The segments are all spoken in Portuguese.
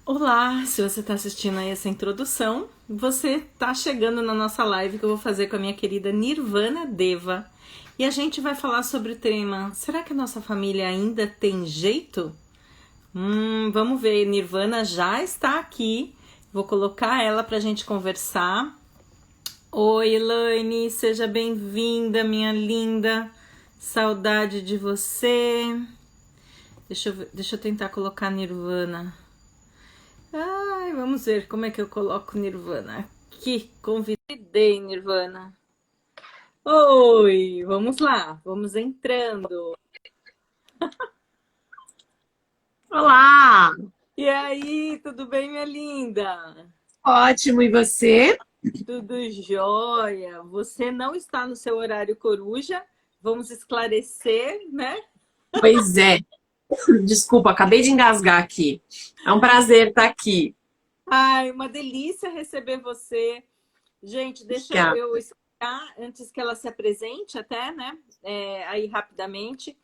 Olá, se você está assistindo aí essa introdução, você está chegando na nossa live que eu vou fazer com a minha querida Nirvana Deva. E a gente vai falar sobre o tema: será que a nossa família ainda tem jeito? Vamos ver, Nirvana já está aqui. Vou colocar ela para a gente conversar. Oi, Elaine, seja bem-vinda, minha linda. Saudade de você. Deixa eu tentar colocar Nirvana. Ai, vamos ver como é que eu coloco Nirvana aqui. Convidei Nirvana. Oi, vamos lá, vamos entrando. Olá, E aí, tudo bem, minha linda? ótimo, e você? Tudo jóia. Você não está no seu horário coruja. Vamos esclarecer, né? Pois é, desculpa, acabei de engasgar aqui. É um prazer estar aqui. Ai, uma delícia receber você. Gente, deixa Obrigada. eu explicar antes que ela se apresente até, né? Aí rapidamente.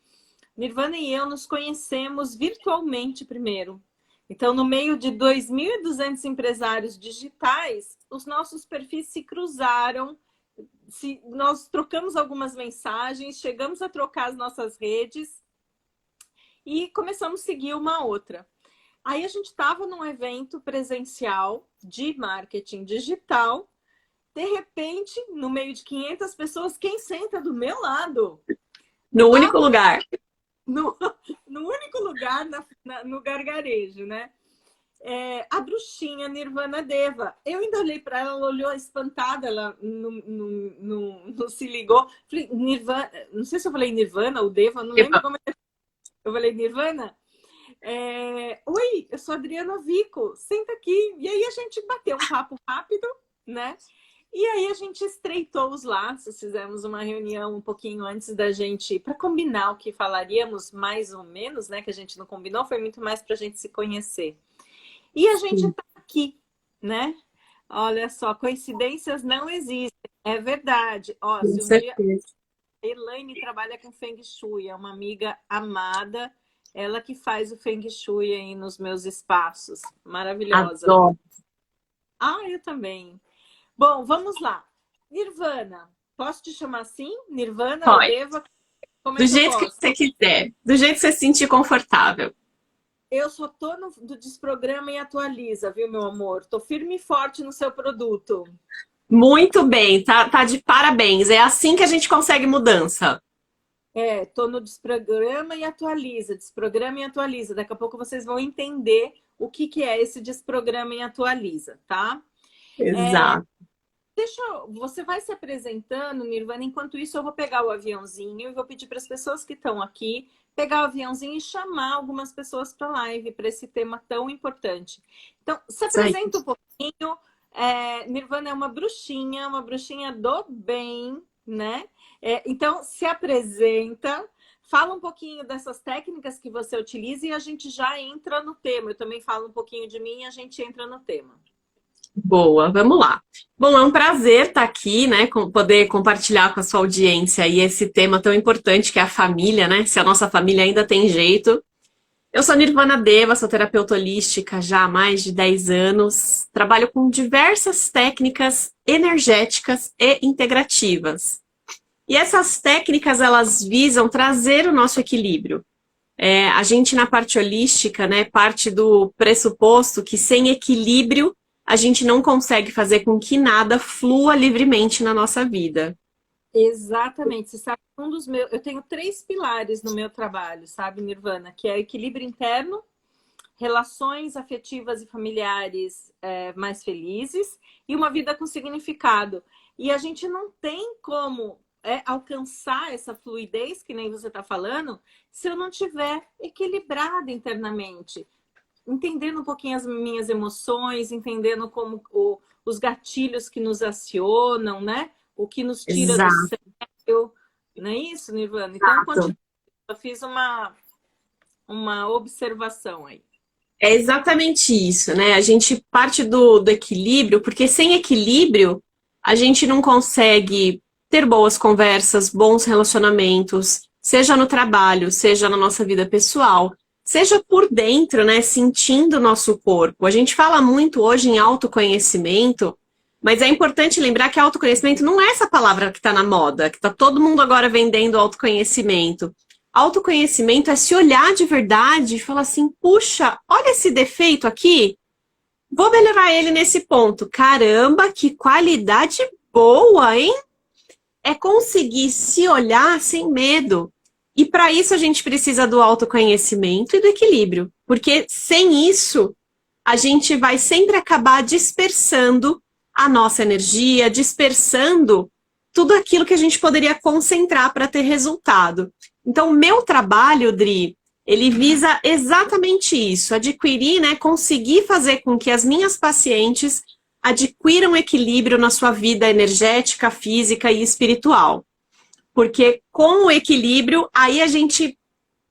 Nirvana e eu nos conhecemos virtualmente primeiro. Então, no meio de 2.200 empresários digitais, os nossos perfis se cruzaram, nós trocamos algumas mensagens, chegamos a trocar as nossas redes e começamos a seguir uma outra. Aí a gente estava num evento presencial de marketing digital. De repente, no meio de 500 pessoas, quem senta do meu lado? No A único lugar. no, no único lugar, no gargarejo, né? A bruxinha Nirvana Deva. Eu ainda olhei para ela, ela olhou espantada, ela não se ligou. Falei, Nirvana, não sei se eu falei Nirvana ou Deva, não lembro como eu falei Nirvana. Oi, eu sou a Adriana Vico, senta aqui. E aí a gente bateu um papo rápido, né? E aí a gente estreitou os laços, fizemos uma reunião um pouquinho antes da gente, para combinar o que falaríamos, mais ou menos, né? Que a gente não combinou, foi muito mais para a gente se conhecer. E a gente Sim, está aqui, né? Olha só, coincidências não existem, é verdade. Ó, com se um dia certeza. a Elaine trabalha com Feng Shui, é uma amiga amada, ela que faz o Feng Shui aí nos meus espaços. Maravilhosa. Adoro. Ah, eu também. Bom, vamos lá. Nirvana, posso te chamar assim? Nirvana ou Pode. Deva? Como é Do que eu jeito que posso? você quiser. Do jeito que você se sentir confortável. Eu só tô do Desprograma e Atualiza, viu, meu amor? Tô firme e forte no seu produto. Muito bem, tá de parabéns. É assim que a gente consegue mudança. Tô no Desprograma e Atualiza, Desprograma e Atualiza. Daqui a pouco vocês vão entender o que que é esse Desprograma e Atualiza, tá? Exato. Você vai se apresentando, Nirvana. Enquanto isso, eu vou pegar o aviãozinho e vou pedir para as pessoas que estão aqui pegar o aviãozinho e chamar algumas pessoas para a live, para esse tema tão importante. Então, se Isso aí. apresenta um pouquinho. Nirvana é uma bruxinha do bem, né? Então, se apresenta, fala um pouquinho dessas técnicas que você utiliza e a gente já entra no tema. Eu também falo um pouquinho de mim e a gente entra no tema. Boa, vamos lá. Bom, é um prazer estar aqui, né, poder compartilhar com a sua audiência aí esse tema tão importante que é a família, né? Se a nossa família ainda tem jeito. Eu sou Nirvana Deva, sou terapeuta holística já há mais de 10 anos. Trabalho com diversas técnicas energéticas e integrativas. E essas técnicas, elas visam trazer o nosso equilíbrio. A gente, na parte holística, né, parte do pressuposto que sem equilíbrio a gente não consegue fazer com que nada flua livremente na nossa vida. Exatamente. Você sabe, eu tenho três pilares no meu trabalho, sabe, Nirvana, que é equilíbrio interno, relações afetivas e familiares mais felizes e uma vida com significado. E a gente não tem como alcançar essa fluidez, que nem você está falando, se eu não tiver equilibrada internamente. Entendendo um pouquinho as minhas emoções, entendendo como os gatilhos que nos acionam, né? O que nos tira do Exato. sério. Não é isso, Nirvana? Então, continua. Eu fiz uma observação aí. É exatamente isso, né? A gente parte do equilíbrio, porque sem equilíbrio a gente não consegue ter boas conversas, bons relacionamentos, seja no trabalho, seja na nossa vida pessoal, seja por dentro, né, sentindo o nosso corpo. A gente fala muito hoje em autoconhecimento, mas é importante lembrar que autoconhecimento não é essa palavra que está na moda, que está todo mundo agora vendendo autoconhecimento. Autoconhecimento é se olhar de verdade e falar assim, puxa, olha esse defeito aqui, vou melhorar ele nesse ponto. Caramba, que qualidade boa, hein? É conseguir se olhar sem medo. E para isso a gente precisa do autoconhecimento e do equilíbrio. Porque sem isso, a gente vai sempre acabar dispersando a nossa energia, dispersando tudo aquilo que a gente poderia concentrar para ter resultado. Então, o meu trabalho, Dri, ele visa exatamente isso, adquirir, né, conseguir fazer com que as minhas pacientes adquiram equilíbrio na sua vida energética, física e espiritual. Porque com o equilíbrio, aí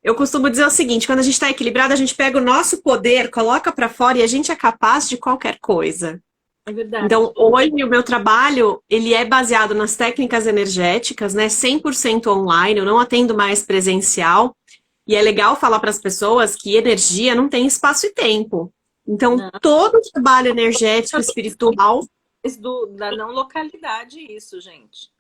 eu costumo dizer o seguinte, quando a gente está equilibrado, a gente pega o nosso poder, coloca para fora e a gente é capaz de qualquer coisa. É verdade. Então, hoje o meu trabalho, ele é baseado nas técnicas energéticas, né, 100% online, eu não atendo mais presencial, e é legal falar para as pessoas que energia não tem espaço e tempo. Então, todo o trabalho energético, espiritual... Da não localidade, isso, gente.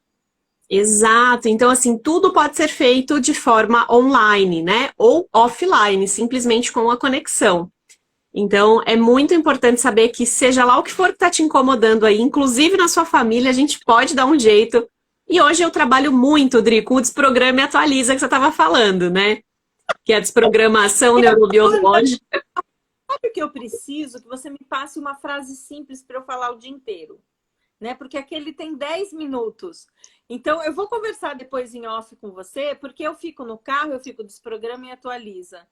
Exato. Então, assim, tudo pode ser feito de forma online, né? Ou offline, simplesmente com a conexão. Então, é muito importante saber que seja lá o que for que está te incomodando aí, inclusive na sua família, a gente pode dar um jeito. E hoje eu trabalho muito, Dri, com o Desprograma e Atualiza que você estava falando, né? Que é a desprogramação neurobiológica. Sabe o que eu preciso? Que você me passe uma frase simples para eu falar o dia inteiro. Né? Porque aqui ele tem 10 minutos. Então, eu vou conversar depois em off com você, porque eu fico no carro, eu fico Desprograma e Atualiza.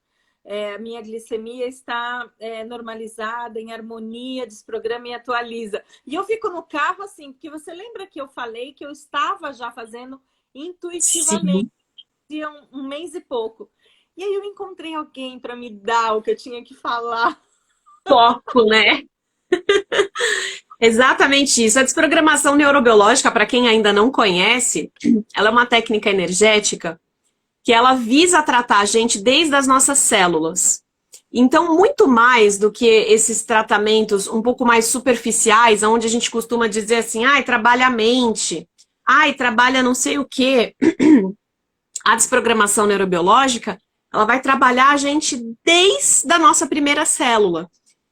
Minha glicemia está normalizada, em harmonia, Desprograma e Atualiza. E eu fico no carro assim, porque você lembra que eu falei que eu estava já fazendo intuitivamente, há um mês e pouco. E aí eu encontrei alguém para me dar o que eu tinha que falar. Foco, né? Exatamente isso. A desprogramação neurobiológica, para quem ainda não conhece, ela é uma técnica energética que ela visa tratar a gente desde as nossas células. Então, muito mais do que esses tratamentos um pouco mais superficiais, onde a gente costuma dizer assim, ai, trabalha a mente, ai, trabalha não sei o quê. A desprogramação neurobiológica, ela vai trabalhar a gente desde a nossa primeira célula.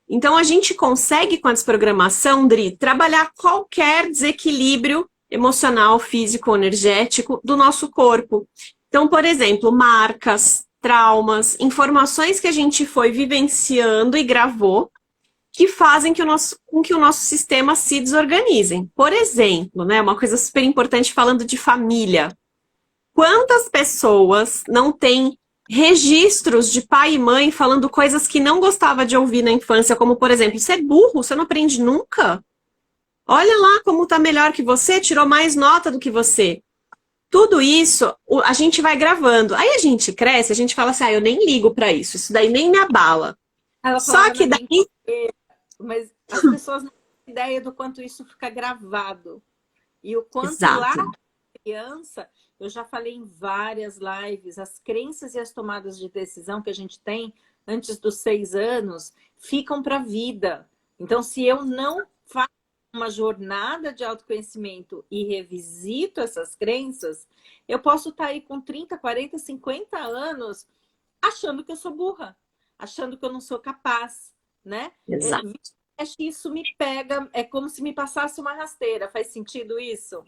Então, a gente consegue, com a desprogramação, Dri, trabalhar qualquer desequilíbrio emocional, físico, energético do nosso corpo. Então, por exemplo, marcas, traumas, informações que a gente foi vivenciando e gravou, que fazem com que o nosso sistema se desorganize. Por exemplo, né, uma coisa super importante falando de família. Quantas pessoas não têm registros de pai e mãe falando coisas que não gostava de ouvir na infância, como, por exemplo, você é burro, você não aprende nunca? Olha lá como tá melhor que você, tirou mais nota do que você. Tudo isso, a gente vai gravando. Aí a gente cresce, a gente fala assim, eu nem ligo pra isso daí nem me abala. Só que daí... Mas as pessoas não têm ideia do quanto isso fica gravado. E o quanto lá criança... Eu já falei em várias lives, as crenças e as tomadas de decisão que a gente tem antes dos 6 anos ficam para a vida. Então, se eu não faço uma jornada de autoconhecimento e revisito essas crenças, eu posso estar aí com 30, 40, 50 anos achando que eu sou burra, achando que eu não sou capaz, né? Exato. Acho que isso me pega, é como se me passasse uma rasteira. Faz sentido isso?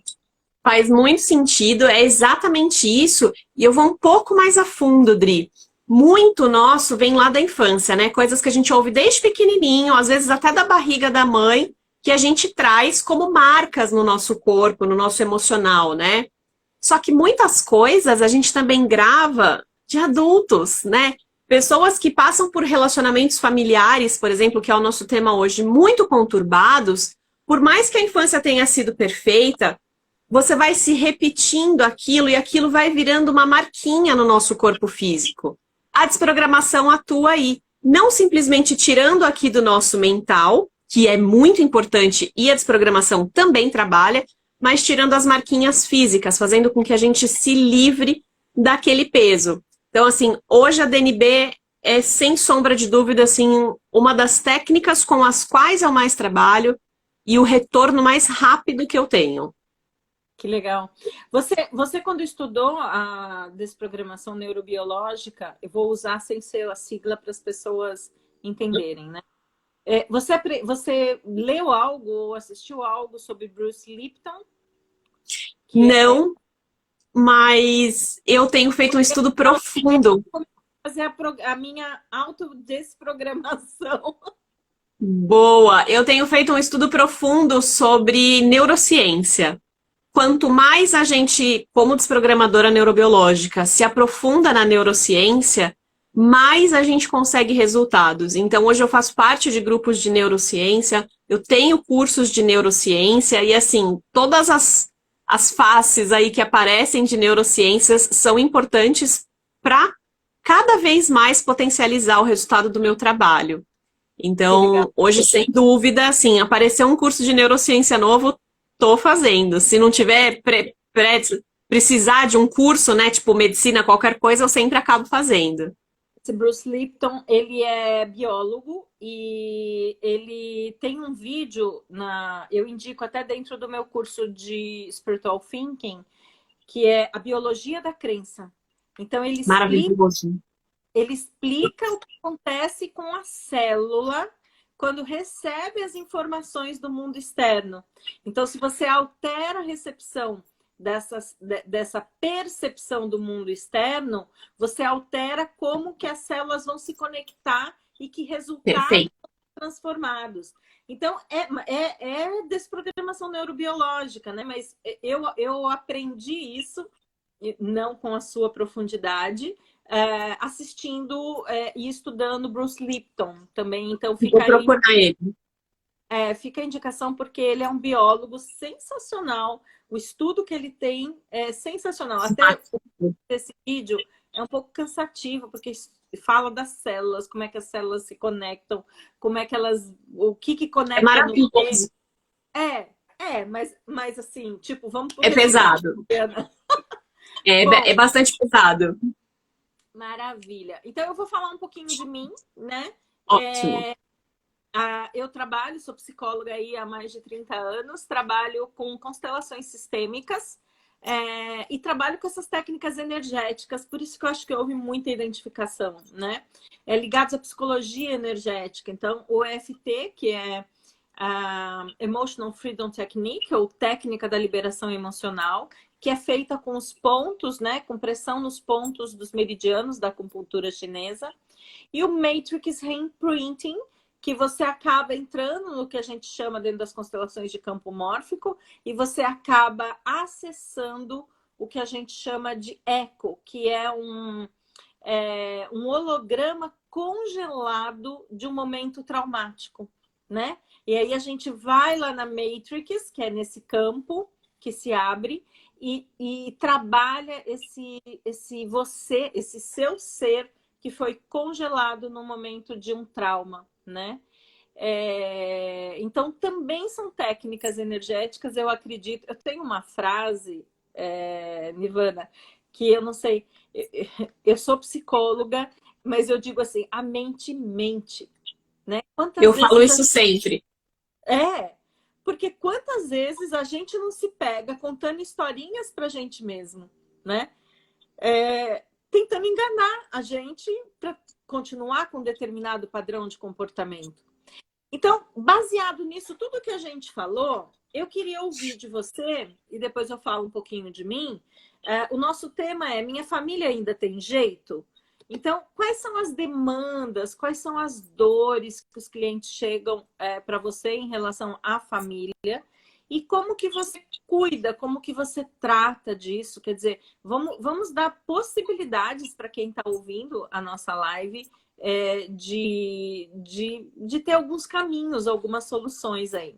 Faz muito sentido, é exatamente isso. E eu vou um pouco mais a fundo, Dri. Muito nosso vem lá da infância, né? Coisas que a gente ouve desde pequenininho, às vezes até da barriga da mãe, que a gente traz como marcas no nosso corpo, no nosso emocional, né? Só que muitas coisas a gente também grava de adultos, né? Pessoas que passam por relacionamentos familiares, por exemplo, que é o nosso tema hoje, muito conturbados, por mais que a infância tenha sido perfeita, você vai se repetindo aquilo e aquilo vai virando uma marquinha no nosso corpo físico. A desprogramação atua aí, não simplesmente tirando aqui do nosso mental, que é muito importante e a desprogramação também trabalha, mas tirando as marquinhas físicas, fazendo com que a gente se livre daquele peso. Então, assim, hoje a DNB é sem sombra de dúvida, assim, uma das técnicas com as quais eu mais trabalho e o retorno mais rápido que eu tenho. Que legal. Você quando estudou a desprogramação neurobiológica, eu vou usar sem ser a sigla para as pessoas entenderem, né? Você leu algo ou assistiu algo sobre Bruce Lipton? Não, mas eu tenho feito um estudo profundo. Fazer a minha autodesprogramação. Boa! Eu tenho feito um estudo profundo sobre neurociência. Quanto mais a gente, como desprogramadora neurobiológica, se aprofunda na neurociência, mais a gente consegue resultados. Então, hoje eu faço parte de grupos de neurociência, eu tenho cursos de neurociência e, assim, todas as faces aí que aparecem de neurociências são importantes para cada vez mais potencializar o resultado do meu trabalho. Então, hoje, sem dúvida, assim, apareceu um curso de neurociência novo, tô fazendo. Se não tiver precisar de um curso, né, tipo medicina, qualquer coisa, eu sempre acabo fazendo. Esse Bruce Lipton, ele é biólogo e ele tem um vídeo, eu indico até dentro do meu curso de Spiritual Thinking, que é a biologia da crença. Então, Maravilhoso. Ele explica o que acontece com a célula quando recebe as informações do mundo externo. Então, se você altera a recepção dessa percepção do mundo externo, você altera como que as células vão se conectar e que resultados são transformados. Então, é desprogramação neurobiológica, né? Mas eu aprendi isso, não com a sua profundidade, assistindo e estudando Bruce Lipton também. Então, Vou procurar ele. Fica a indicação porque ele é um biólogo sensacional. O estudo que ele tem é sensacional. Até esse vídeo é um pouco cansativo, porque fala das células, como é que as células se conectam, como é que elas... O que conecta... É maravilhoso. Mas assim, tipo, vamos... É pesado. É bastante pesado. Maravilha. Então, eu vou falar um pouquinho de mim, né? Ótimo. Eu trabalho, sou psicóloga aí há mais de 30 anos, trabalho com constelações sistêmicas e trabalho com essas técnicas energéticas, por isso que eu acho que houve muita identificação, né? Ligados à psicologia energética. Então, o EFT, que é a Emotional Freedom Technique, ou técnica da liberação emocional, que é feita com os pontos, né? Com pressão nos pontos dos meridianos da acupuntura chinesa. E o Matrix Reimprinting, que você acaba entrando no que a gente chama dentro das constelações de campo mórfico e você acaba acessando o que a gente chama de eco, que é um holograma congelado de um momento traumático, né? E aí a gente vai lá na Matrix, que é nesse campo que se abre, e trabalha esse seu ser que foi congelado no momento de um trauma, né? Então, também são técnicas energéticas, eu acredito. Eu tenho uma frase, Nirvana, que eu não sei, eu sou psicóloga, mas eu digo assim, a mente mente, né? Eu falo isso sempre. Porque quantas vezes a gente não se pega contando historinhas pra gente mesmo, né? Tentando enganar a gente para continuar com um determinado padrão de comportamento. Então, baseado nisso, tudo que a gente falou, eu queria ouvir de você, e depois eu falo um pouquinho de mim. O nosso tema é Minha Família Ainda Tem Jeito? Então, quais são as demandas, quais são as dores que os clientes chegam para você em relação à família? E como que você cuida, como que você trata disso? Quer dizer, vamos dar possibilidades para quem está ouvindo a nossa live de ter alguns caminhos, algumas soluções aí.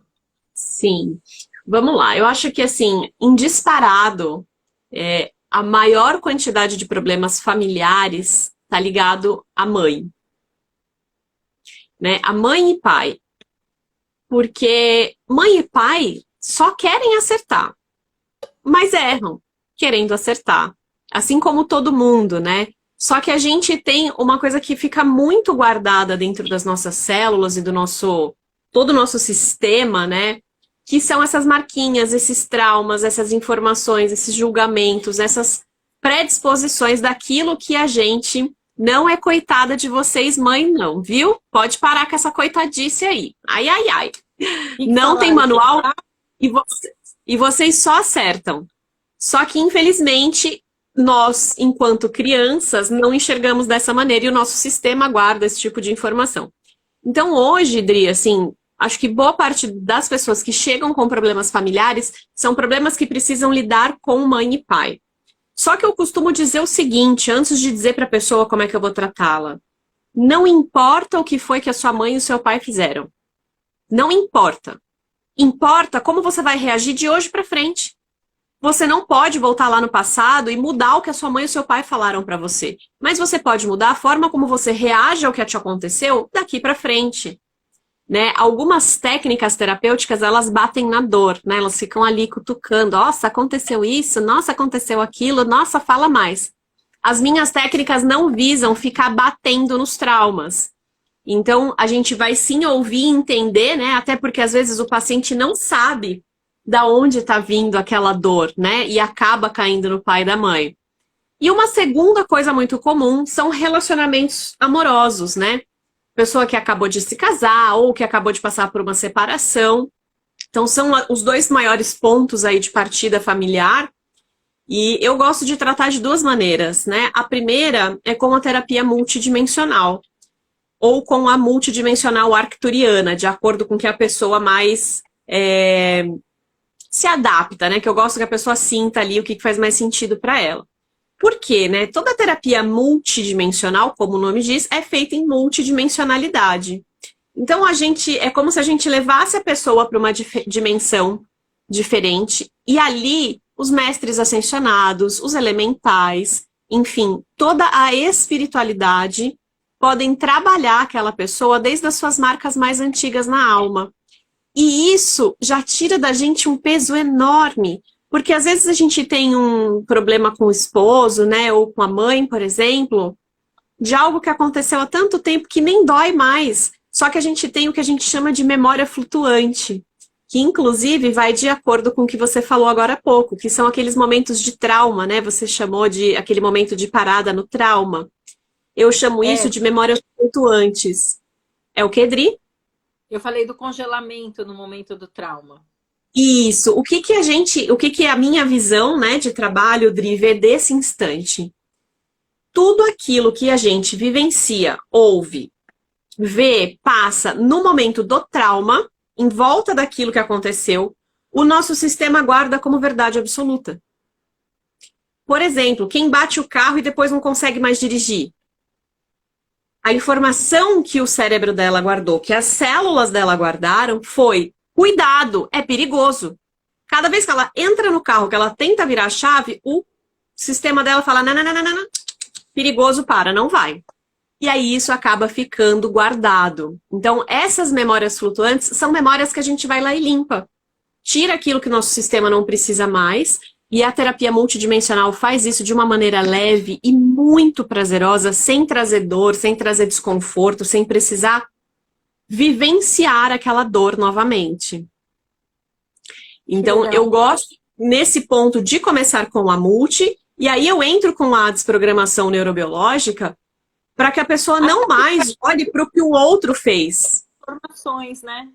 Sim. Vamos lá. Eu acho que, assim, em disparado, a maior quantidade de problemas familiares está ligado à mãe. Né? A mãe e pai. Porque mãe e pai só querem acertar, mas erram querendo acertar. Assim como todo mundo, né? Só que a gente tem uma coisa que fica muito guardada dentro das nossas células e do todo o nosso sistema, né? Que são essas marquinhas, esses traumas, essas informações, esses julgamentos, essas predisposições daquilo que a gente não é coitada de vocês, mãe, não, viu? Pode parar com essa coitadice aí. Ai, ai, ai. Não tem manual e vocês só acertam. Só que, infelizmente, nós, enquanto crianças, não enxergamos dessa maneira e o nosso sistema guarda esse tipo de informação. Então, hoje, Dri, assim, acho que boa parte das pessoas que chegam com problemas familiares são problemas que precisam lidar com mãe e pai. Só que eu costumo dizer o seguinte, antes de dizer para a pessoa como é que eu vou tratá-la. Não importa o que foi que a sua mãe e o seu pai fizeram. Não importa. Importa como você vai reagir de hoje para frente. Você não pode voltar lá no passado e mudar o que a sua mãe e o seu pai falaram para você. Mas você pode mudar a forma como você reage ao que te aconteceu daqui para frente. Né? Algumas técnicas terapêuticas, elas batem na dor, né? Elas ficam ali cutucando. Nossa, aconteceu isso, nossa, aconteceu aquilo, nossa, fala mais. As minhas técnicas não visam ficar batendo nos traumas. Então, a gente vai sim ouvir e entender, né? Até porque às vezes o paciente não sabe da onde está vindo aquela dor, né? E acaba caindo no pai e da mãe. E uma segunda coisa muito comum são relacionamentos amorosos, né? Pessoa que acabou de se casar ou que acabou de passar por uma separação. Então, são os dois maiores pontos aí de partida familiar. E eu gosto de tratar de duas maneiras, né? A primeira é com a terapia multidimensional ou com a multidimensional arcturiana, de acordo com que a pessoa mais se adapta, né? Que eu gosto que a pessoa sinta ali o que faz mais sentido para ela. Por quê, né? Toda terapia multidimensional, como o nome diz, é feita em multidimensionalidade. Então, é como se a gente levasse a pessoa para uma dimensão diferente e ali os mestres ascensionados, os elementais, enfim, toda a espiritualidade podem trabalhar aquela pessoa desde as suas marcas mais antigas na alma. E isso já tira da gente um peso enorme, porque às vezes a gente tem um problema com o esposo, né, ou com a mãe, por exemplo, de algo que aconteceu há tanto tempo que nem dói mais, só que a gente tem o que a gente chama de memória flutuante, que inclusive vai de acordo com o que você falou agora há pouco, que são aqueles momentos de trauma, né, você chamou de aquele momento de parada no trauma. Eu chamo isso de memórias flutuantes. É o que, Dri? Eu falei do congelamento no momento do trauma. Isso. O que é a minha visão, né, de trabalho, Dri, vê desse instante? Tudo aquilo que a gente vivencia, ouve, vê, passa no momento do trauma, em volta daquilo que aconteceu, o nosso sistema guarda como verdade absoluta. Por exemplo, quem bate o carro e depois não consegue mais dirigir. A informação que o cérebro dela guardou, que as células dela guardaram, foi: cuidado, é perigoso. Cada vez que ela entra no carro, que ela tenta virar a chave, o sistema dela fala: não, perigoso, para, não vai. E aí isso acaba ficando guardado. Então, essas memórias flutuantes são memórias que a gente vai lá e limpa. Tira aquilo que o nosso sistema não precisa mais. E a terapia multidimensional faz isso de uma maneira leve e muito prazerosa, sem trazer dor, sem trazer desconforto, sem precisar vivenciar aquela dor novamente. Então, eu gosto, nesse ponto, de começar com a multi, e aí eu entro com a desprogramação neurobiológica para que a pessoa não mais olhe para o que o outro fez. Informações, né?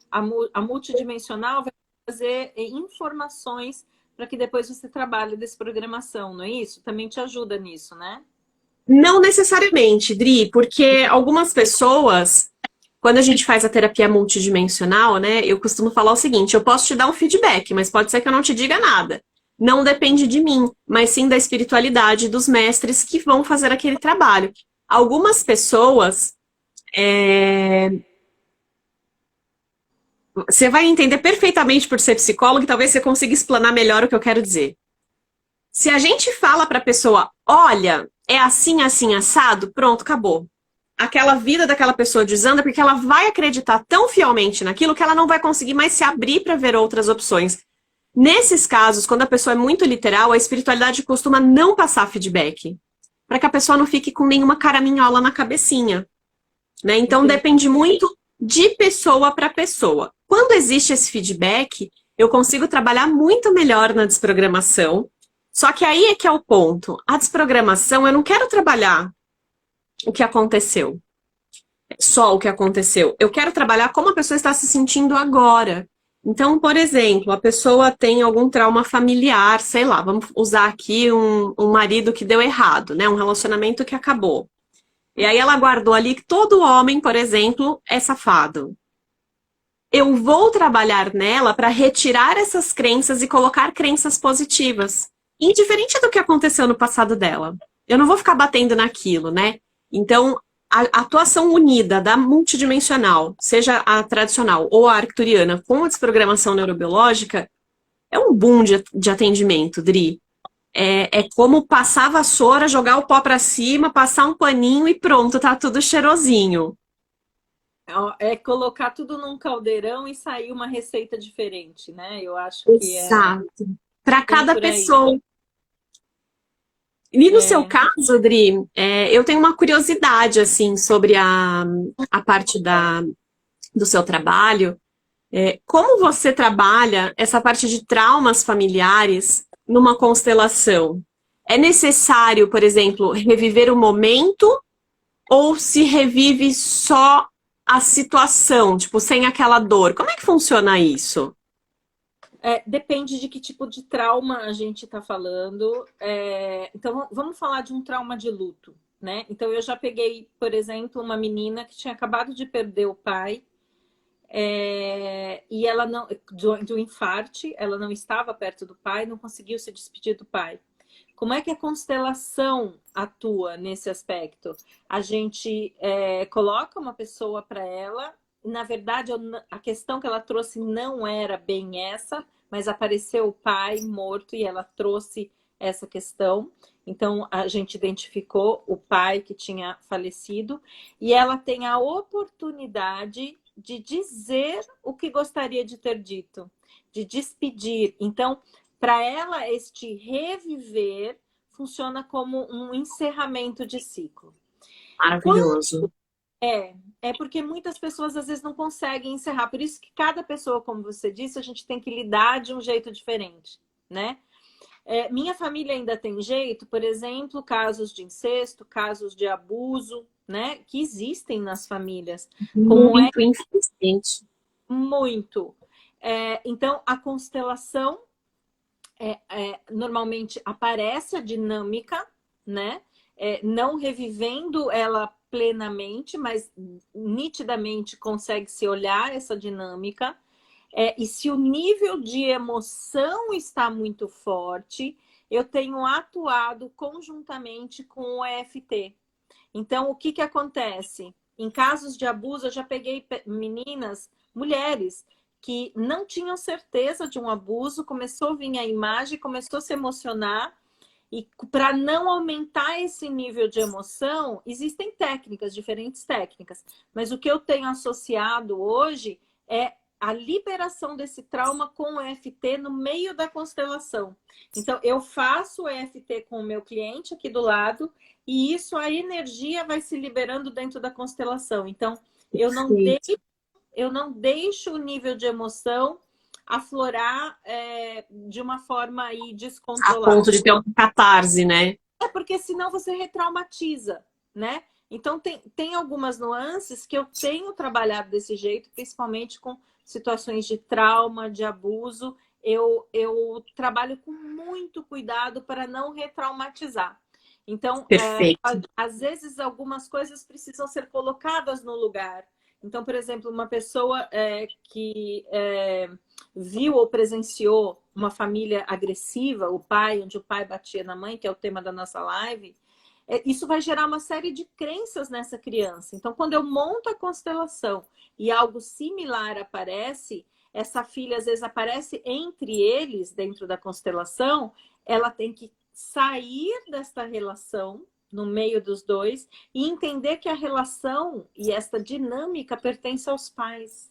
A multidimensional vai trazer informações para que depois você trabalhe desprogramação, não é isso? Também te ajuda nisso, né? Não necessariamente, Dri, porque algumas pessoas, quando a gente faz a terapia multidimensional, né, eu costumo falar o seguinte: eu posso te dar um feedback, mas pode ser que eu não te diga nada. Não depende de mim, mas sim da espiritualidade dos mestres que vão fazer aquele trabalho. Algumas pessoas... Você vai entender perfeitamente por ser psicólogo e talvez você consiga explanar melhor o que eu quero dizer. Se a gente fala para a pessoa: olha, é assim, assim, assado, pronto, acabou. Aquela vida daquela pessoa desanda porque ela vai acreditar tão fielmente naquilo que ela não vai conseguir mais se abrir para ver outras opções. Nesses casos, quando a pessoa é muito literal, a espiritualidade costuma não passar feedback. para que a pessoa não fique com nenhuma caraminhola na cabecinha, né? Então Entendi. depende muito de pessoa para pessoa. Quando existe esse feedback, eu consigo trabalhar muito melhor na desprogramação. Só que aí é que é o ponto. A desprogramação, eu não quero trabalhar o que aconteceu, só o que aconteceu. Eu quero trabalhar como a pessoa está se sentindo agora. Então, por exemplo, a pessoa tem algum trauma familiar, sei lá, vamos usar aqui um marido que deu errado, né? Um relacionamento que acabou. E aí ela guardou ali que todo homem, por exemplo, é safado. Eu vou trabalhar nela para retirar essas crenças e colocar crenças positivas, indiferente do que aconteceu no passado dela. Eu não vou ficar batendo naquilo, né? Então, a atuação unida da multidimensional, seja a tradicional ou a arcturiana, com a desprogramação neurobiológica, é um boom de atendimento, Dri. É como passar a vassoura, jogar o pó para cima, passar um paninho e pronto, tá tudo cheirosinho. É colocar tudo num caldeirão e sair uma receita diferente, né? Eu acho que é Exato. Para bem cada por aí. pessoa. E no seu É, caso, Dri, eu tenho uma curiosidade, assim, sobre a parte do seu trabalho. Como você trabalha essa parte de traumas familiares numa constelação? É necessário, por exemplo, reviver o momento ou se revive só a situação, tipo, sem aquela dor? Como é que funciona isso? depende de que tipo de trauma a gente está falando. Então, vamos falar de um trauma de luto, né? Então, eu já peguei, por exemplo, uma menina que tinha acabado de perder o pai. E ela não, do infarte, ela não estava perto do pai, não conseguiu se despedir do pai. Como é que a constelação atua nesse aspecto? A gente coloca uma pessoa para ela. Na verdade, a questão que ela trouxe não era bem essa, mas apareceu o pai morto e ela trouxe essa questão. Então, a gente identificou o pai que tinha falecido e ela tem a oportunidade de dizer o que gostaria de ter dito, de despedir. Então, para ela, este reviver funciona como um encerramento de ciclo. Quando Maravilhoso. é porque muitas pessoas às vezes não conseguem encerrar. Por isso que cada pessoa, como você disse, a gente tem que lidar de um jeito diferente, né? Minha família ainda tem jeito, por exemplo, casos de incesto, casos de abuso, né? Que existem nas famílias. Como é Muito infelizmente. muito. Então, a constelação normalmente aparece a dinâmica, né? Não revivendo ela plenamente, mas nitidamente consegue se olhar essa dinâmica. E se o nível de emoção está muito forte, eu tenho atuado conjuntamente com o EFT. Então, o que, que acontece? Em casos de abuso, eu já peguei meninas, mulheres, que não tinham certeza de um abuso, começou a vir a imagem, começou a se emocionar, e para não aumentar esse nível de emoção, existem técnicas, diferentes técnicas, mas o que eu tenho associado hoje é a liberação desse trauma com o EFT no meio da constelação. Então, eu faço o EFT com o meu cliente aqui do lado, e isso, a energia vai se liberando dentro da constelação. Então, eu não Perfeito. deixo, eu não deixo o nível de emoção aflorar de uma forma aí A descontrolada. ponto de ter uma catarse, né? Porque senão você retraumatiza, né? Então, tem algumas nuances que eu tenho trabalhado desse jeito, principalmente com situações de trauma, de abuso. Eu trabalho com muito cuidado para não retraumatizar. Então, Perfeito. às vezes, algumas coisas precisam ser colocadas no lugar. Então, por exemplo, uma pessoa que viu ou presenciou uma família agressiva, o pai, onde o pai batia na mãe, que é o tema da nossa live, isso vai gerar uma série de crenças nessa criança. Então, quando eu monto a constelação e algo similar aparece, essa filha às vezes aparece entre eles, dentro da constelação, ela tem que sair desta relação no meio dos dois e entender que a relação e esta dinâmica pertence aos pais.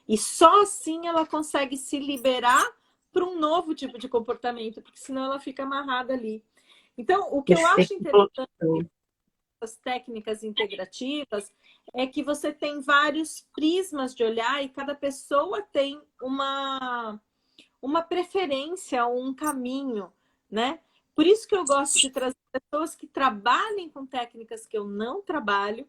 E só assim ela consegue se liberar para um novo tipo de comportamento, porque senão ela fica amarrada ali. Então, o que eu acho Perfeito. interessante das técnicas integrativas é que você tem vários prismas de olhar e cada pessoa tem uma preferência, um caminho, né? Por isso que eu gosto de trazer pessoas que trabalhem com técnicas que eu não trabalho,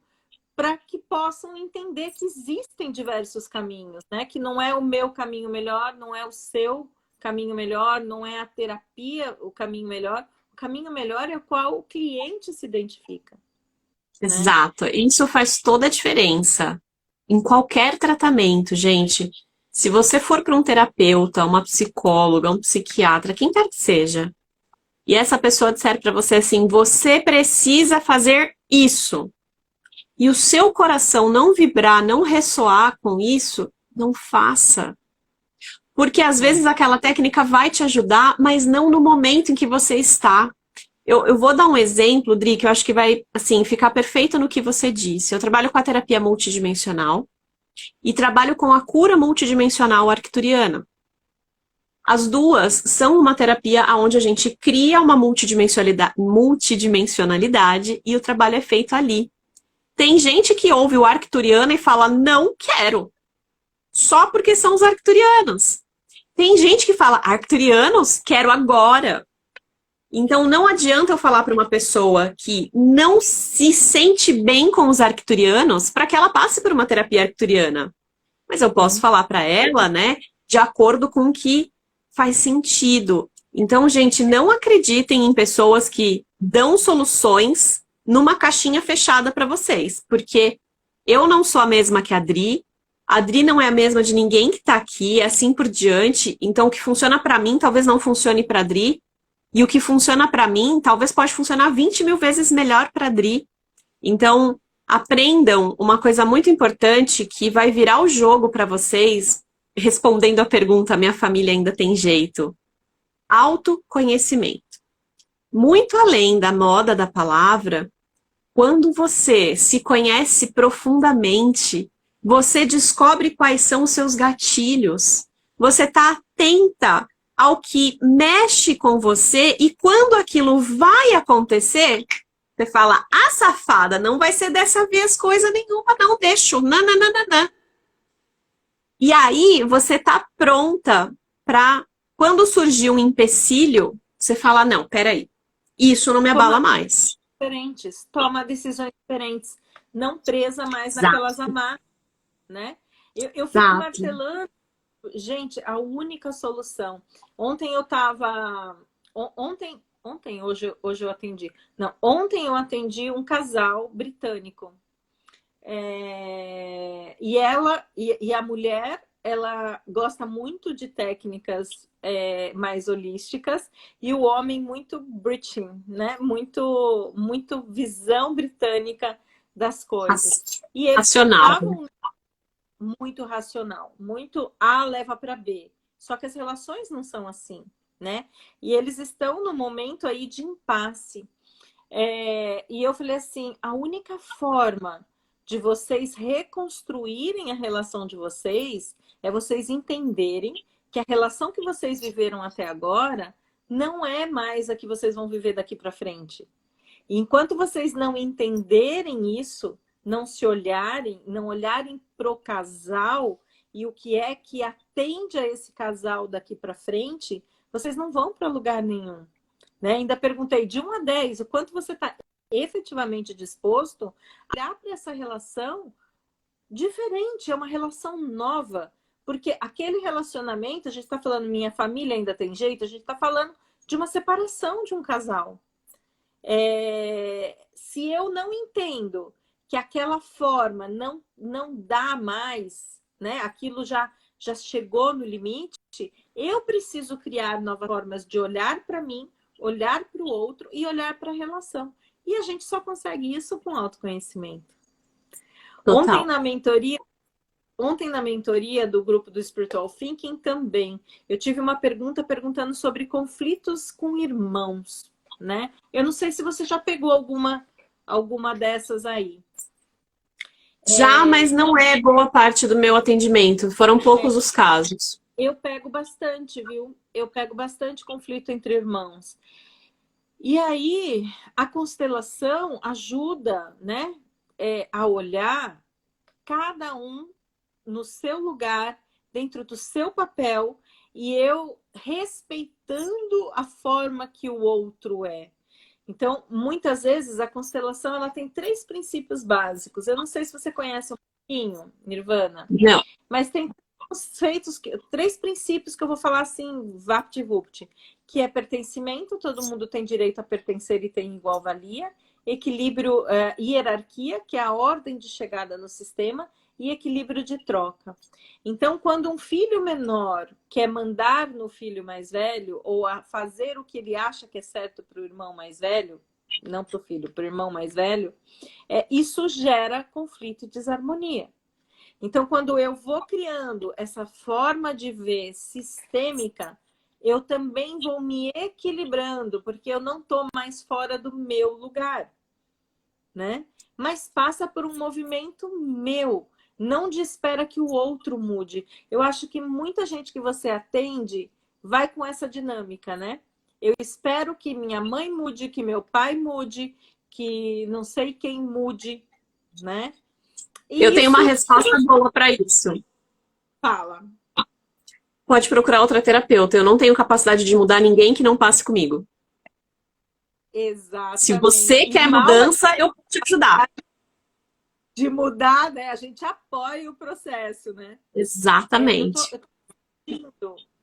para que possam entender que existem diversos caminhos, né? Que não é o meu caminho melhor, não é o seu caminho melhor, não é a terapia o caminho melhor. O caminho melhor é o qual o cliente se identifica, né? Exato. Isso faz toda a diferença. Em qualquer tratamento, gente. Se você for para um terapeuta, uma psicóloga, um psiquiatra, quem quer que seja, e essa pessoa disser para você assim, você precisa fazer isso, e o seu coração não vibrar, não ressoar com isso, não faça. Porque às vezes aquela técnica vai te ajudar, mas não no momento em que você está. Eu vou dar um exemplo, Dri, que eu acho que vai assim, ficar perfeito no que você disse. Eu trabalho com a terapia multidimensional e trabalho com a cura multidimensional arcturiana. As duas são uma terapia onde a gente cria uma multidimensionalidade e o trabalho é feito ali. Tem gente que ouve o arcturiano e fala, não quero. Só porque são os arcturianos. Tem gente que fala, arcturianos, quero agora. Então não adianta eu falar para uma pessoa que não se sente bem com os arcturianos para que ela passe por uma terapia arcturiana. Mas eu posso falar para ela, né, de acordo com o que faz sentido. Então, gente, não acreditem em pessoas que dão soluções numa caixinha fechada para vocês, porque eu não sou a mesma que a Dri não é a mesma de ninguém que está aqui, assim por diante. Então, o que funciona para mim talvez não funcione para a Dri, e o que funciona para mim talvez pode funcionar 20 mil vezes melhor para a Dri. Então, aprendam uma coisa muito importante que vai virar o jogo para vocês, respondendo a pergunta, minha família ainda tem jeito. Autoconhecimento. Muito além da moda da palavra, quando você se conhece profundamente, você descobre quais são os seus gatilhos. Você está atenta ao que mexe com você e quando aquilo vai acontecer, você fala, safada, não vai ser dessa vez coisa nenhuma, não, deixo, nananana. E aí, você tá pronta para, quando surgir um empecilho, você fala, não, peraí, isso não me abala mais. Diferentes, toma decisões diferentes, não presa mais Exato. naquelas amarras, né? Eu fico Exato. martelando, gente, a única solução. Ontem eu tava... hoje eu atendi. Não, ontem eu atendi um casal britânico. E a mulher, ela gosta muito de técnicas mais holísticas e o homem muito British, né? Muito visão britânica das coisas. E eles Racional. estavam muito racional, muito A leva para B. Só que as relações não são assim, né? E eles estão no momento aí de impasse. E eu falei assim, a única forma de vocês reconstruírem a relação de vocês é vocês entenderem que a relação que vocês viveram até agora não é mais a que vocês vão viver daqui para frente. E enquanto vocês não entenderem isso, não se olharem, não olharem pro casal e o que é que atende a esse casal daqui para frente, vocês não vão para lugar nenhum. Né? Ainda perguntei de 1 a 10, o quanto você está efetivamente disposto a olhar para essa relação diferente, é uma relação nova. Porque aquele relacionamento, a gente está falando minha família ainda tem jeito, a gente está falando de uma separação de um casal. Se eu não entendo que aquela forma não dá mais, né? Aquilo já chegou no limite, eu preciso criar novas formas de olhar para mim, olhar para o outro e olhar para a relação. E a gente só consegue isso com autoconhecimento. Total. Ontem na mentoria do grupo do Spiritual Thinking também, eu tive uma pergunta perguntando sobre conflitos com irmãos, né? Eu não sei se você já pegou alguma dessas aí. Já, mas não é boa parte do meu atendimento. Foram poucos os casos. Eu pego bastante, viu? Eu pego bastante conflito entre irmãos. E aí, a constelação ajuda, né, a olhar cada um no seu lugar, dentro do seu papel, e eu respeitando a forma que o outro é. Então, muitas vezes, a constelação ela tem 3 princípios básicos. Eu não sei se você conhece um pouquinho, Nirvana, Não. mas tem conceitos, 3 princípios que eu vou falar assim, vapt-vupt, que é pertencimento, todo mundo tem direito a pertencer e tem igual valia, equilíbrio, hierarquia, que é a ordem de chegada no sistema, e equilíbrio de troca. Então, quando um filho menor quer mandar no filho mais velho, ou a fazer o que ele acha que é certo para o irmão mais velho, não para o filho, para o irmão mais velho, isso gera conflito e desarmonia. Então, quando eu vou criando essa forma de ver sistêmica, eu também vou me equilibrando, porque eu não estou mais fora do meu lugar, né? Mas passa por um movimento meu, não de espera que o outro mude. Eu acho que muita gente que você atende vai com essa dinâmica, né? Eu espero que minha mãe mude, que meu pai mude, que não sei quem mude, né? E Eu tenho uma isso resposta boa para isso. fala. Pode procurar outra terapeuta. Eu não tenho capacidade de mudar ninguém que não passe comigo. Se você Exatamente. E quer mal mudança, eu posso te ajudar. de mudar, né? A gente apoia o processo, né? Exatamente.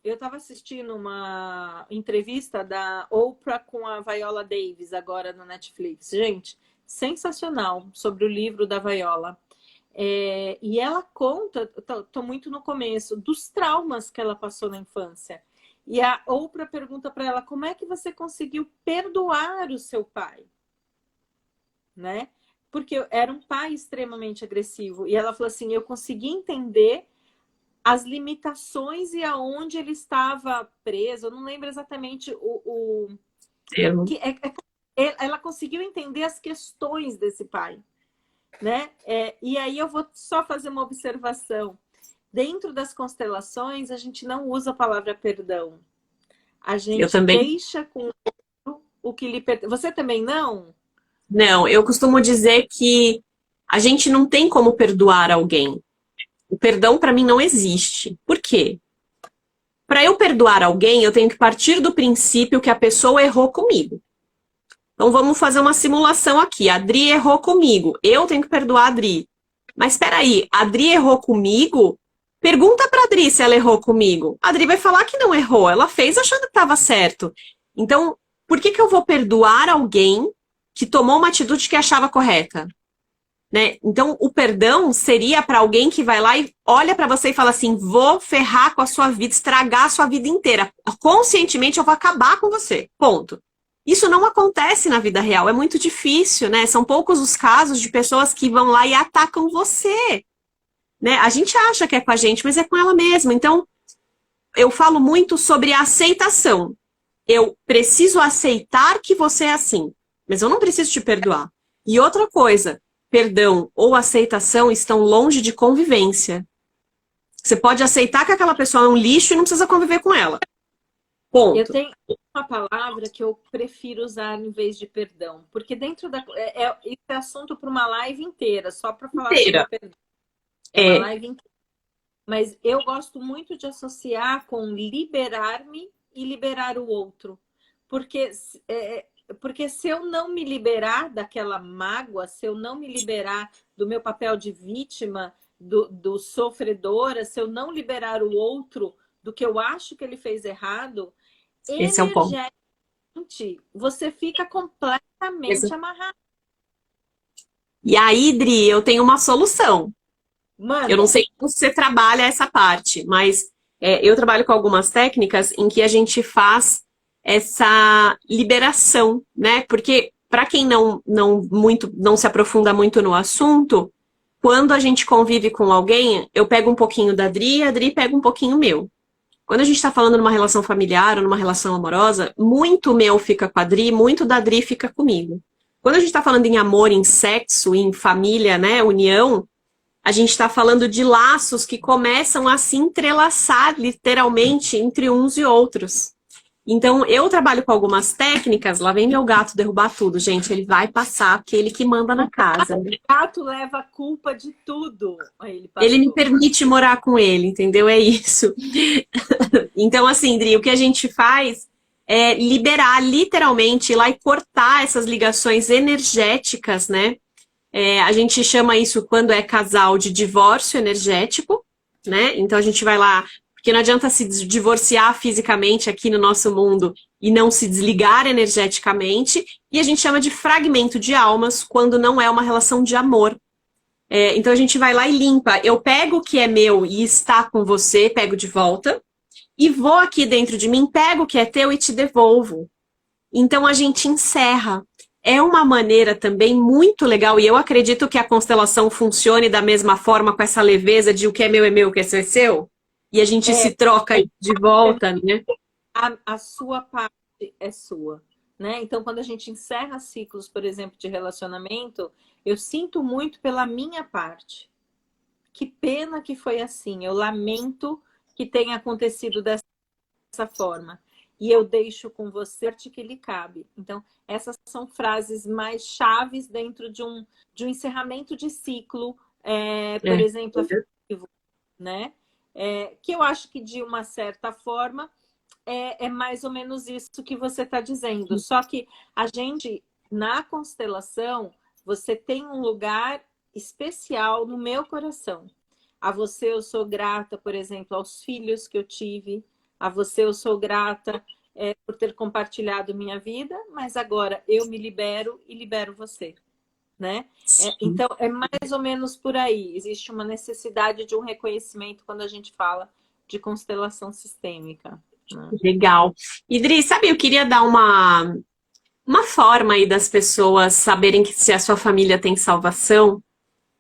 Eu estava assistindo uma entrevista da Oprah com a Viola Davis agora no Netflix. Gente, sensacional sobre o livro da Viola. E ela conta, tô muito no começo, dos traumas que ela passou na infância. E a Oprah pergunta para ela, como é que você conseguiu perdoar o seu pai? Né? Porque era um pai extremamente agressivo. E ela falou assim, eu consegui entender as limitações e aonde ele estava preso. Eu não lembro exatamente Termo. ela conseguiu entender as questões desse pai, né? E aí eu vou só fazer uma observação. Dentro das constelações, a gente não usa a palavra perdão. A Eu gente também. deixa com o que lhe pertence. Você também não? Não, eu costumo dizer que a gente não tem como perdoar alguém. O perdão para mim não existe. Por quê? Para eu perdoar alguém, eu tenho que partir do princípio que a pessoa errou comigo. Então vamos fazer uma simulação aqui. A Adri errou comigo. Eu tenho que perdoar a Adri. Mas espera aí, a Adri errou comigo? Pergunta para a Adri se ela errou comigo. A Adri vai falar que não errou. Ela fez achando que estava certo. Então, por que eu vou perdoar alguém que tomou uma atitude que achava correta? Né? Então, o perdão seria para alguém que vai lá e olha para você e fala assim, vou ferrar com a sua vida, estragar a sua vida inteira. Conscientemente eu vou acabar com você. Ponto. Isso não acontece na vida real, é muito difícil, né? São poucos os casos de pessoas que vão lá e atacam você. Né? A gente acha que é com a gente, mas é com ela mesma. Então, eu falo muito sobre a aceitação. Eu preciso aceitar que você é assim, mas eu não preciso te perdoar. E outra coisa, perdão ou aceitação estão longe de convivência. Você pode aceitar que aquela pessoa é um lixo e não precisa conviver com ela. Ponto. Eu tenho uma palavra que eu prefiro usar em vez de perdão, porque dentro da isso é assunto para uma live inteira, só para falar sobre perdão. Uma live inteira. Mas eu gosto muito de associar com liberar-me e liberar o outro, porque se eu não me liberar daquela mágoa, se eu não me liberar do meu papel de vítima, do sofredora, se eu não liberar o outro do que eu acho que ele fez errado, esse é o ponto. Você fica completamente amarrado. E aí, Dri, eu tenho uma solução. Mano, eu não sei como você trabalha essa parte, mas eu trabalho com algumas técnicas em que a gente faz essa liberação, né? Porque para quem não se aprofunda muito no assunto, quando a gente convive com alguém, eu pego um pouquinho da Adri, a Adri pega um pouquinho meu. Quando a gente está falando numa relação familiar ou numa relação amorosa, muito meu fica com a Adri, muito da Adri fica comigo. Quando a gente está falando em amor, em sexo, em família, né, união, a gente está falando de laços que começam a se entrelaçar literalmente entre uns e outros. Então, eu trabalho com algumas técnicas, lá vem meu gato derrubar tudo, gente, ele vai passar, porque ele que manda na casa, né? O gato leva a culpa de tudo. Aí ele Ele me passou. permite morar com ele, entendeu? É isso. Então, assim, Dri, o que a gente faz é liberar, literalmente, ir lá e cortar essas ligações energéticas, né? A gente chama isso, quando é casal, de divórcio energético, né? Então a gente vai lá, porque não adianta se divorciar fisicamente aqui no nosso mundo e não se desligar energeticamente, e a gente chama de fragmento de almas quando não é uma relação de amor. Então a gente vai lá e limpa. Eu pego o que é meu e está com você, pego de volta, e vou aqui dentro de mim, pego o que é teu e te devolvo. Então a gente encerra. É uma maneira também muito legal, e eu acredito que a constelação funcione da mesma forma, com essa leveza de o que é meu, o que é seu, e a gente É, se troca de volta, né? a sua parte é sua, né? Então, quando a gente encerra ciclos, por exemplo, de relacionamento, eu sinto muito pela minha parte. Que pena que foi assim. Eu lamento que tenha acontecido dessa forma. E eu deixo com você que lhe cabe. Então, essas são frases mais chaves dentro de um encerramento de ciclo, por É. exemplo, afetivo, né? Que eu acho que, de uma certa forma, é mais ou menos isso que você está dizendo. Só que a gente, na constelação, você tem um lugar especial no meu coração. A você eu sou grata, por exemplo, aos filhos que eu tive. A você eu sou grata por ter compartilhado minha vida, mas agora eu me libero e libero você, né? Então, é mais ou menos por aí. Existe uma necessidade de um reconhecimento quando a gente fala de constelação sistêmica, né? Legal. Idri, sabe, eu queria dar uma forma aí das pessoas saberem que se a sua família tem salvação.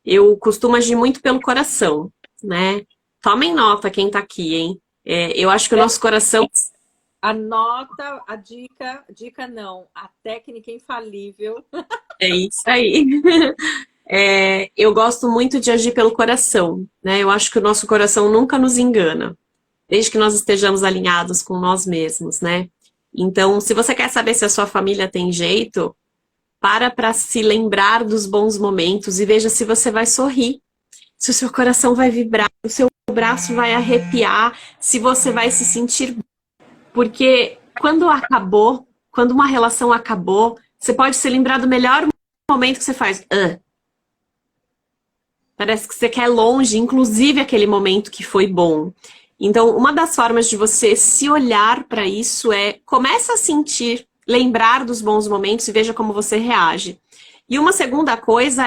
Eu costumo agir muito pelo coração, né? Tomem nota quem tá aqui, hein? Eu acho que o nosso coração. Anota a dica não, a técnica infalível. É isso aí. Eu gosto muito de agir pelo coração, né? Eu acho que o nosso coração nunca nos engana, desde que nós estejamos alinhados com nós mesmos, né? Então, se você quer saber se a sua família tem jeito, para se lembrar dos bons momentos e veja se você vai sorrir, se o seu coração vai vibrar, o seu braço vai arrepiar, se você vai se sentir. Porque quando uma relação acabou, você pode se lembrar do melhor momento que você faz. Parece que você quer longe, inclusive aquele momento que foi bom. Então, uma das formas de você se olhar para isso começa a sentir, lembrar dos bons momentos e veja como você reage. E uma segunda coisa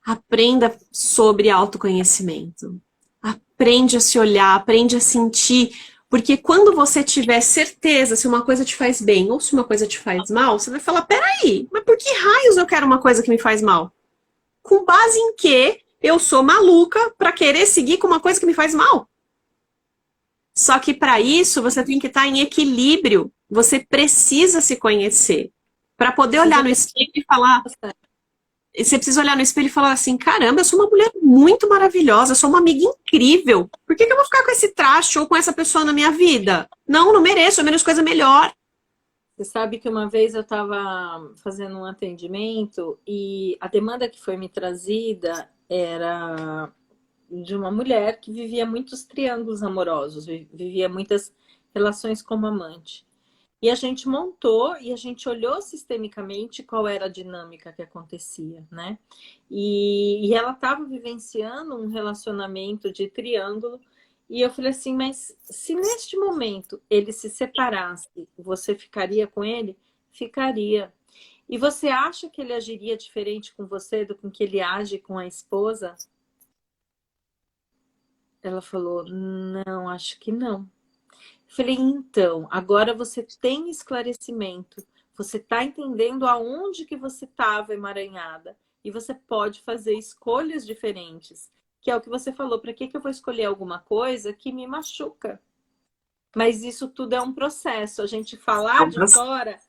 aprenda sobre autoconhecimento. Aprende a se olhar, aprende a sentir. Porque quando você tiver certeza se uma coisa te faz bem ou se uma coisa te faz mal, você vai falar, peraí, mas por que raios eu quero uma coisa que me faz mal? Com base em que eu sou maluca para querer seguir com uma coisa que me faz mal? Só que para isso você tem que estar em equilíbrio. Você precisa se conhecer para poder olhar no espelho e falar. Você precisa olhar no espelho e falar assim: caramba, eu sou uma mulher muito maravilhosa, eu sou uma amiga incrível. Por que eu vou ficar com esse traste ou com essa pessoa na minha vida? Não, não mereço, eu mereço coisa melhor. Você sabe que uma vez eu estava fazendo um atendimento e a demanda que foi me trazida era de uma mulher que vivia muitos triângulos amorosos, vivia muitas relações como amante. E a gente montou e a gente olhou sistemicamente qual era a dinâmica que acontecia, né? E ela estava vivenciando um relacionamento de triângulo. E eu falei assim, mas se neste momento ele se separasse, você ficaria com ele? Ficaria. E você acha que ele agiria diferente com você do que ele age com a esposa? Ela falou, não, acho que não. Falei, então, agora você tem esclarecimento, você está entendendo aonde que você estava emaranhada e você pode fazer escolhas diferentes, que é o que você falou, para que eu vou escolher alguma coisa que me machuca? Mas isso tudo é um processo, a gente falar de fora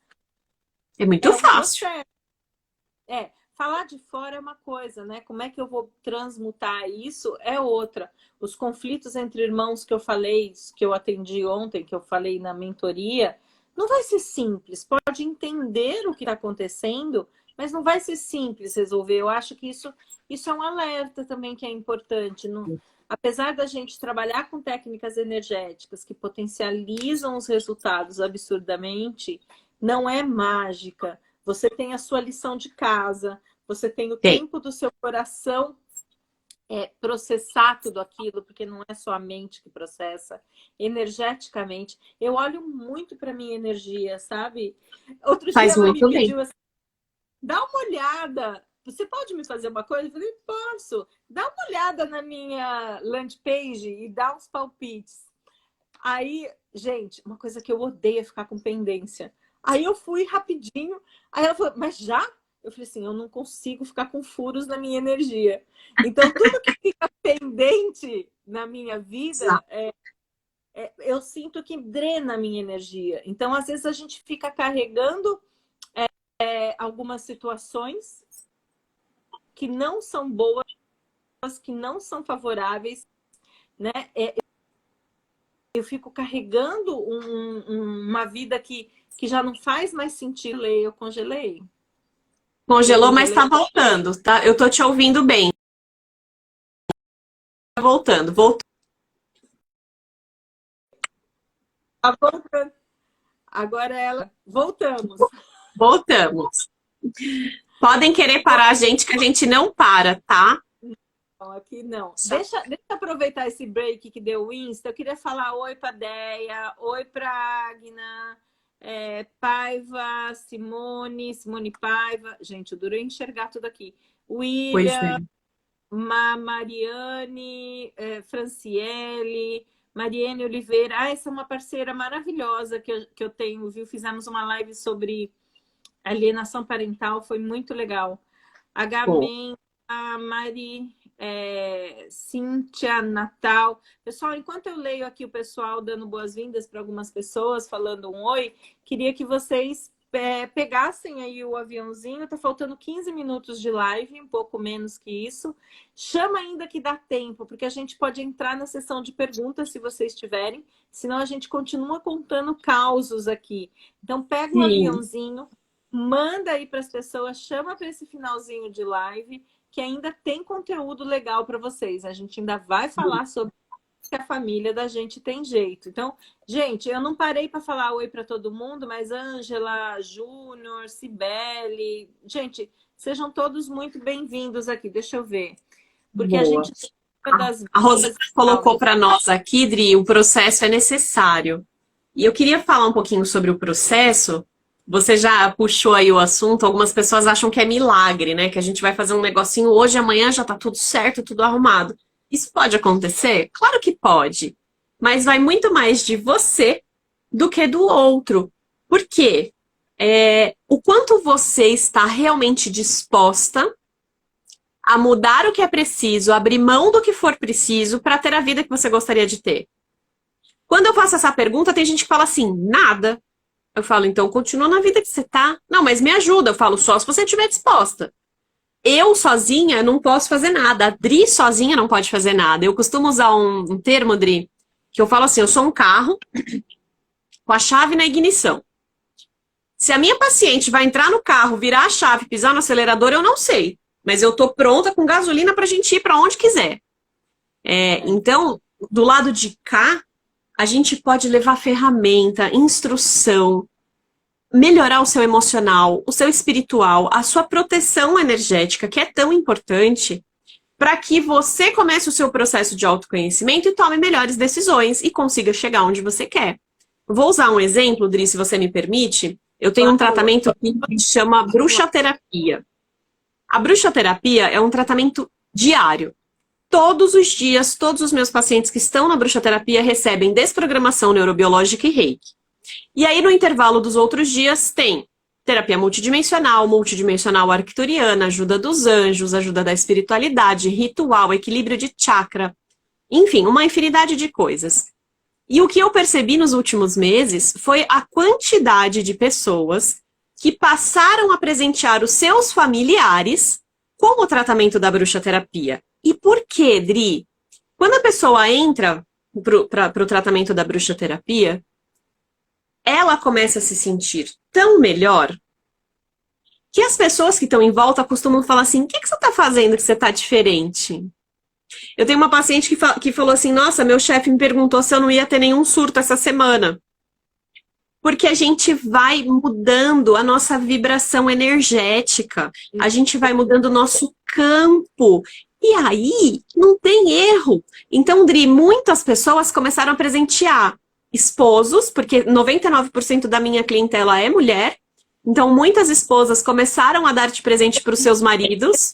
É muito é um fácil. processo. Falar de fora é uma coisa, né? Como é que eu vou transmutar isso é outra. Os conflitos entre irmãos que eu falei, que eu atendi ontem, que eu falei na mentoria, Não vai ser simples, pode entender o que está acontecendo, mas não vai ser simples resolver. Eu acho que isso é um alerta também que é importante. Não, apesar da gente trabalhar com técnicas energéticas que potencializam os resultados absurdamente, não é mágica. Você tem a sua lição de casa, você tem o Tem. tempo do seu coração processar tudo aquilo, porque não é só a mente que processa, energeticamente. Eu olho muito para minha energia, sabe? Outro dia Faz ela me muito bem. pediu assim, dá uma olhada. Você pode me fazer uma coisa? Eu falei, posso. Dá uma olhada na minha landing page e dá uns palpites. Aí, gente, uma coisa que eu odeio é ficar com pendência. Aí eu fui rapidinho. Aí ela falou, mas já? Eu falei assim, eu não consigo ficar com furos na minha energia. Então, tudo que fica pendente na minha vida, eu sinto que drena a minha energia. Então, às vezes, a gente fica carregando algumas situações que não são boas, que não são favoráveis, né? Eu fico carregando uma vida que já não faz mais sentido. Eu congelei. Eu Congelou, mas tá congelei. voltando, tá? Eu tô te ouvindo bem. Tá voltando, voltou. Tá voltando. Agora ela. Voltamos. Voltamos. Podem querer parar a gente, que a gente não para, tá? Não, aqui não. Deixa eu aproveitar esse break que deu o Insta. Eu queria falar oi para Deia, oi para Agna, Paiva, Simone Paiva. Gente, eu durei enxergar tudo aqui. Pois é. William, Mariane, Franciele, Mariane Oliveira. Ah, essa é uma parceira maravilhosa que eu tenho, viu? Fizemos uma live sobre alienação parental, foi muito legal. A Gamen, a Mari, Cíntia, Natal. Pessoal, enquanto eu leio aqui o pessoal dando boas-vindas para algumas pessoas, falando um oi, queria que vocês pegassem aí o aviãozinho. Tá faltando 15 minutos de live, um pouco menos que isso. Chama ainda que dá tempo, porque a gente pode entrar na sessão de perguntas se vocês tiverem, senão a gente continua contando causos aqui. Então pega o aviãozinho, manda aí para as pessoas, chama para esse finalzinho de live, que ainda tem conteúdo legal para vocês. A gente ainda vai falar sobre que a família da gente tem jeito. Então, gente, eu não parei para falar oi para todo mundo, mas Ângela, Júnior, Cibele, gente, sejam todos muito bem-vindos aqui. Deixa eu ver. Porque Boa. a gente tem uma das A Rosa colocou para nós aqui, Dri, o processo é necessário. E eu queria falar um pouquinho sobre o processo. Você já puxou aí o assunto, algumas pessoas acham que é milagre, né? Que a gente vai fazer um negocinho hoje, amanhã já tá tudo certo, tudo arrumado. Isso pode acontecer? Claro que pode. Mas vai muito mais de você do que do outro. Por quê? O quanto você está realmente disposta a mudar o que é preciso, abrir mão do que for preciso para ter a vida que você gostaria de ter. Quando eu faço essa pergunta, tem gente que fala assim, nada. Eu falo, então continua na vida que você tá. Não, mas me ajuda. Eu falo, só se você estiver disposta. Eu sozinha não posso fazer nada. A Dri sozinha não pode fazer nada. Eu costumo usar um termo, Dri, que eu falo assim, eu sou um carro com a chave na ignição. Se a minha paciente vai entrar no carro, virar a chave, pisar no acelerador, eu não sei. Mas eu tô pronta com gasolina pra gente ir pra onde quiser. Então, do lado de cá, a gente pode levar ferramenta, instrução, melhorar o seu emocional, o seu espiritual, a sua proteção energética, que é tão importante, para que você comece o seu processo de autoconhecimento e tome melhores decisões e consiga chegar onde você quer. Vou usar um exemplo, Dri, se você me permite. Eu tenho um tratamento que se chama bruxoterapia. A bruxoterapia é um tratamento diário. Todos os dias, todos os meus pacientes que estão na bruxoterapia recebem desprogramação neurobiológica e reiki. E aí, no intervalo dos outros dias, tem terapia multidimensional arcturiana, ajuda dos anjos, ajuda da espiritualidade, ritual, equilíbrio de chakra, enfim, uma infinidade de coisas. E o que eu percebi nos últimos meses foi a quantidade de pessoas que passaram a presentear os seus familiares com o tratamento da bruxoterapia. E por quê, Dri? Quando a pessoa entra para o tratamento da bruxoterapia, ela começa a se sentir tão melhor que as pessoas que estão em volta costumam falar assim: o que você está fazendo que você está diferente? Eu tenho uma paciente que falou assim: nossa, meu chefe me perguntou se eu não ia ter nenhum surto essa semana. Porque a gente vai mudando a nossa vibração energética, a gente vai mudando o nosso campo. E aí, não tem erro. Então, Dri, muitas pessoas começaram a presentear esposos, porque 99% da minha clientela é mulher. Então, muitas esposas começaram a dar de presente para os seus maridos.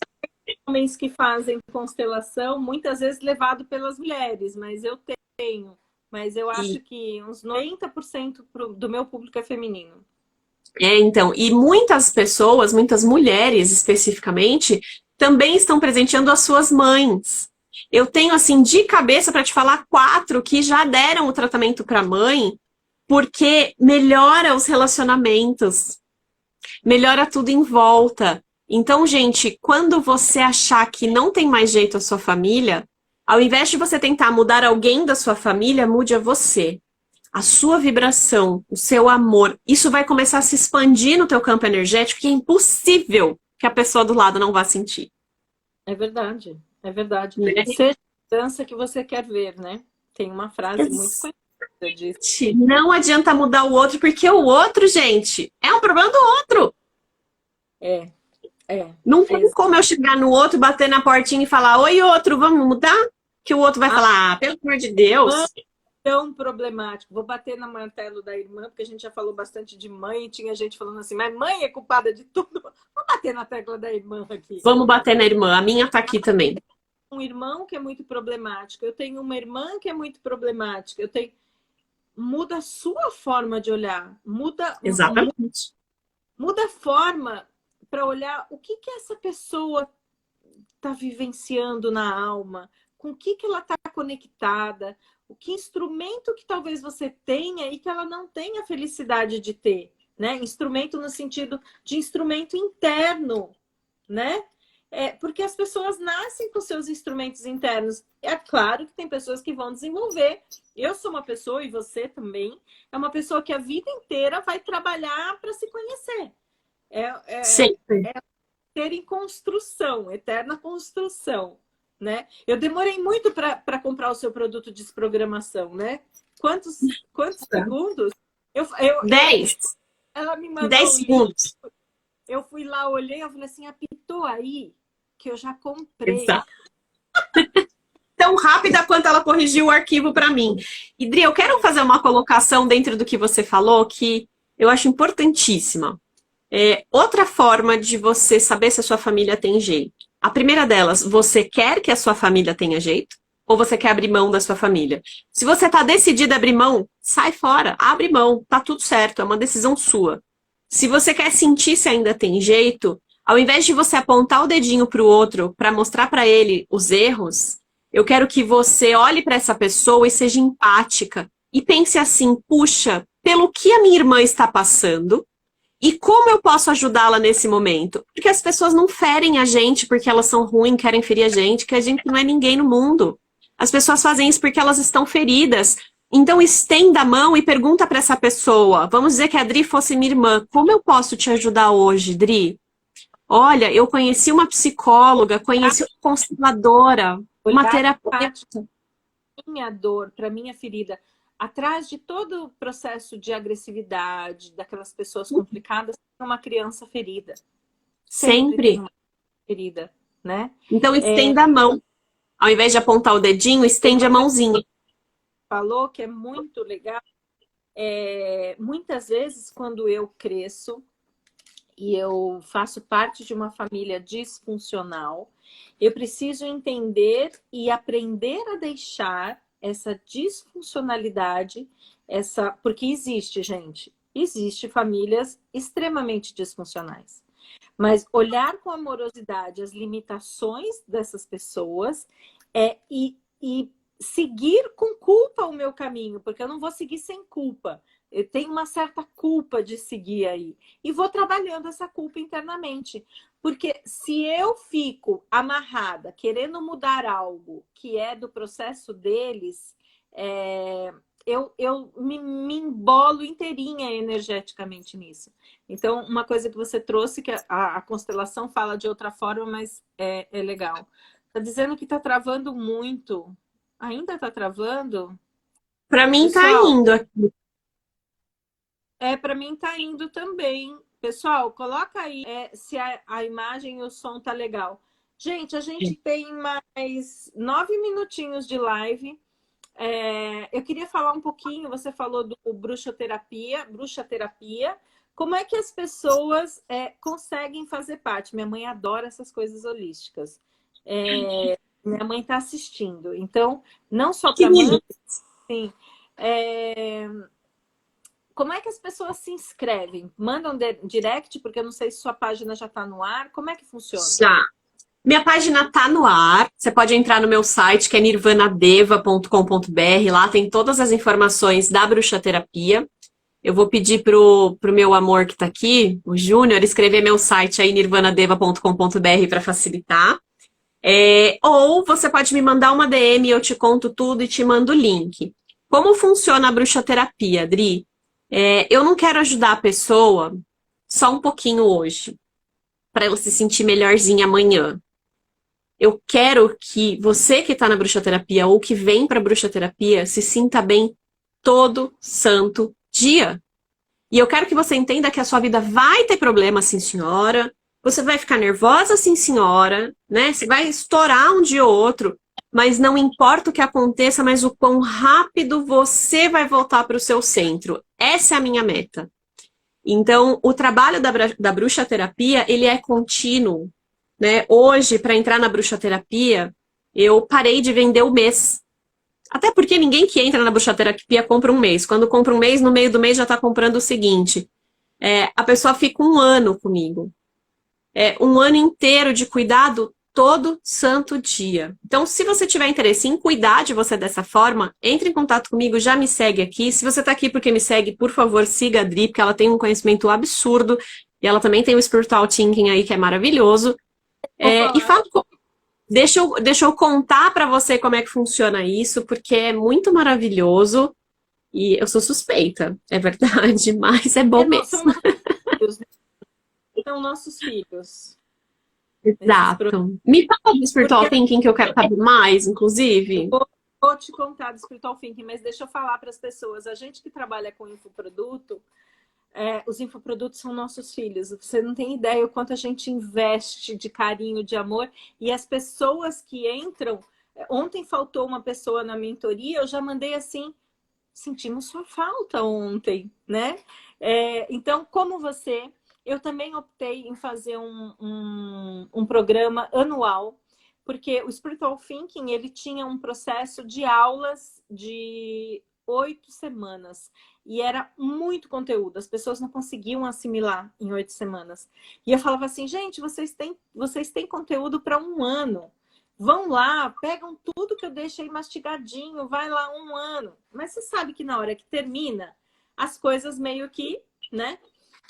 Homens que fazem constelação, muitas vezes levado pelas mulheres, mas eu tenho. Mas eu acho que uns 90% do meu público é feminino. Então, e muitas pessoas, muitas mulheres especificamente, também estão presenteando as suas mães. Eu tenho, assim, de cabeça para te falar 4 que já deram o tratamento para a mãe, porque melhora os relacionamentos, melhora tudo em volta. Então, gente, quando você achar que não tem mais jeito a sua família, ao invés de você tentar mudar alguém da sua família, mude a você. A sua vibração, o seu amor, isso vai começar a se expandir no teu campo energético, que é impossível que a pessoa do lado não vá sentir. É verdade, é verdade. Né? Seja a dança que você quer ver, né? Tem uma frase muito conhecida disso. Não adianta mudar o outro, porque o outro, gente, é um problema do outro. É. Não tem como eu chegar no outro, bater na portinha e falar: oi, outro, vamos mudar? Que o outro vai falar: ah, pelo amor de Deus. Tão problemático. Vou bater no martelo da irmã, porque a gente já falou bastante de mãe e tinha gente falando assim, mas mãe é culpada de tudo. Vou bater na tecla da irmã aqui. Vamos bater na irmã, a minha tá aqui também. Um irmão que é muito problemático, eu tenho uma irmã que é muito problemática, eu tenho. Muda a sua forma de olhar, Exatamente. Muda a forma para olhar o que essa pessoa está vivenciando na alma, com o que ela está conectada, o que instrumento que talvez você tenha e que ela não tenha felicidade de ter, né? Instrumento no sentido de instrumento interno, né? Porque as pessoas nascem com seus instrumentos internos. É claro que tem pessoas que vão desenvolver. Eu sou uma pessoa, e você também, é uma pessoa que a vida inteira vai trabalhar para se conhecer. Sempre. Ter em construção, eterna construção, né? Eu demorei muito para comprar o seu produto de desprogramação, né? Quantos segundos? 10. Ela me mandou 10 segundos. Eu fui lá, olhei, eu falei assim, apitou aí que eu já comprei. Exato. Tão rápida quanto ela corrigiu o arquivo para mim. E Dri, eu quero fazer uma colocação dentro do que você falou que eu acho importantíssima. Outra forma de você saber se a sua família tem jeito. A primeira delas, você quer que a sua família tenha jeito? Ou você quer abrir mão da sua família? Se você está decidida a abrir mão, sai fora, abre mão, tá tudo certo, é uma decisão sua. Se você quer sentir se ainda tem jeito, ao invés de você apontar o dedinho para o outro para mostrar para ele os erros, eu quero que você olhe para essa pessoa e seja empática e pense assim: puxa, pelo que a minha irmã está passando, e como eu posso ajudá-la nesse momento? Porque as pessoas não ferem a gente porque elas são ruins, querem ferir a gente, que a gente não é ninguém no mundo. As pessoas fazem isso porque elas estão feridas. Então estenda a mão e pergunta para essa pessoa. Vamos dizer que a Dri fosse minha irmã. Como eu posso te ajudar hoje, Dri? Olha, eu conheci uma psicóloga, conheci uma consteladora, uma terapeuta. Minha dor, para minha ferida. Atrás de todo o processo de agressividade, daquelas pessoas complicadas, tem uma criança ferida. Sempre. Tem uma ferida, né? Então estenda a mão. Ao invés de apontar o dedinho, estende a mãozinha. Falou que é muito legal. Muitas vezes, quando eu cresço e eu faço parte de uma família disfuncional, eu preciso entender e aprender a deixar essa disfuncionalidade, porque existe, gente, existe famílias extremamente disfuncionais. Mas olhar com amorosidade as limitações dessas pessoas e seguir com culpa o meu caminho, porque eu não vou seguir sem culpa. Eu tenho uma certa culpa de seguir aí. E vou trabalhando essa culpa internamente. Porque se eu fico amarrada, querendo mudar algo que é do processo deles, eu me embolo inteirinha energeticamente nisso. Então, uma coisa que você trouxe, que a constelação fala de outra forma, mas é legal. Tá dizendo que tá travando muito. Ainda tá travando? Para mim tá Pessoal, indo aqui. para mim tá indo também. Pessoal, coloca aí se a imagem e o som tá legal. Gente, a gente tem mais 9 minutinhos de live. Eu queria falar um pouquinho, você falou do bruxaterapia. Como é que as pessoas conseguem fazer parte? Minha mãe adora essas coisas holísticas. Minha mãe está assistindo. Então, não só Que para mãe, delícia. sim. Como é que as pessoas se inscrevem? Mandam direct, porque eu não sei se sua página já está no ar. Como é que funciona? Já. Minha página tá no ar. Você pode entrar no meu site, que é nirvanadeva.com.br. Lá tem todas as informações da bruxaterapia. Eu vou pedir pro meu amor que tá aqui, o Júnior, escrever meu site aí, nirvanadeva.com.br, para facilitar. Ou você pode me mandar uma DM, eu te conto tudo e te mando o link. Como funciona a bruxaterapia, Adri? Eu não quero ajudar a pessoa só um pouquinho hoje, para ela se sentir melhorzinha amanhã. Eu quero que você que está na bruxaterapia ou que vem para a bruxaterapia se sinta bem todo santo dia. E eu quero que você entenda que a sua vida vai ter problema, sim, senhora. Você vai ficar nervosa, sim, senhora, né? Você vai estourar um dia ou outro, mas não importa o que aconteça, mas o quão rápido você vai voltar para o seu centro. Essa é a minha meta. Então, o trabalho da bruxaterapia, ele é contínuo, né? Hoje, para entrar na bruxaterapia, eu parei de vender o mês. Até porque ninguém que entra na bruxaterapia compra um mês. Quando compra um mês, no meio do mês já está comprando o seguinte. A pessoa fica um ano comigo. Um ano inteiro de cuidado todo santo dia. Então, se você tiver interesse em cuidar de você dessa forma, entre em contato comigo, já me segue aqui. Se você está aqui porque me segue, por favor, siga a Dri, porque ela tem um conhecimento absurdo. E ela também tem o Spiritual Thinking aí, que é maravilhoso. E fala, deixa eu contar para você como é que funciona isso, porque é muito maravilhoso. E eu sou suspeita, é verdade, mas é bom São mesmo. nossos filhos, né? São nossos filhos. Exato. Me fala do Spiritual Porque Thinking que eu quero saber mais, eu inclusive. vou te contar do Spiritual Thinking, mas deixa eu falar para as pessoas. A gente que trabalha com infoproduto, os infoprodutos são nossos filhos. Você não tem ideia o quanto a gente investe de carinho, de amor. E as pessoas que entram... Ontem faltou uma pessoa na mentoria, eu já mandei assim, sentimos sua falta ontem, né? Então, como você, eu também optei em fazer um programa anual, porque o Spiritual Thinking, ele tinha um processo de aulas de 8 semanas. E era muito conteúdo, as pessoas não conseguiam assimilar em 8 semanas. E eu falava assim, gente, vocês têm conteúdo para um ano. Vão lá, pegam tudo que eu deixei mastigadinho, vai lá um ano. Mas você sabe que na hora que termina, as coisas meio que, né,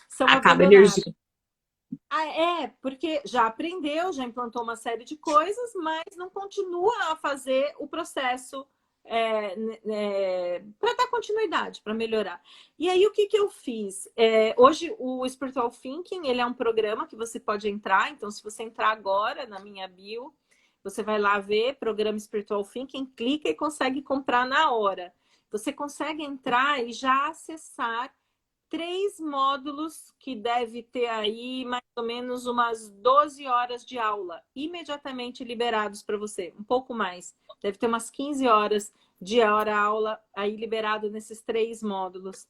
são Acaba a abandonadas. energia. Porque já aprendeu, já implantou uma série de coisas, mas não continua a fazer o processo para dar continuidade, para melhorar. E aí, o que eu fiz? Hoje, o Spiritual Thinking, ele é um programa que você pode entrar. Então, se você entrar agora na minha bio, você vai lá ver programa Spiritual Thinking, clica e consegue comprar na hora. Você consegue entrar e já acessar 3 módulos que deve ter aí mais ou menos umas 12 horas de aula, imediatamente liberados para você, um pouco mais. Deve ter umas 15 horas de hora-aula aí liberado nesses 3 módulos.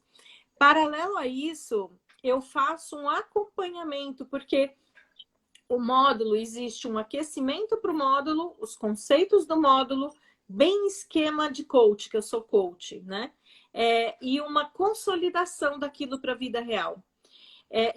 Paralelo a isso, eu faço um acompanhamento, porque o módulo, existe um aquecimento para o módulo, os conceitos do módulo, bem esquema de coach, que eu sou coach, né? E uma consolidação daquilo para a vida real.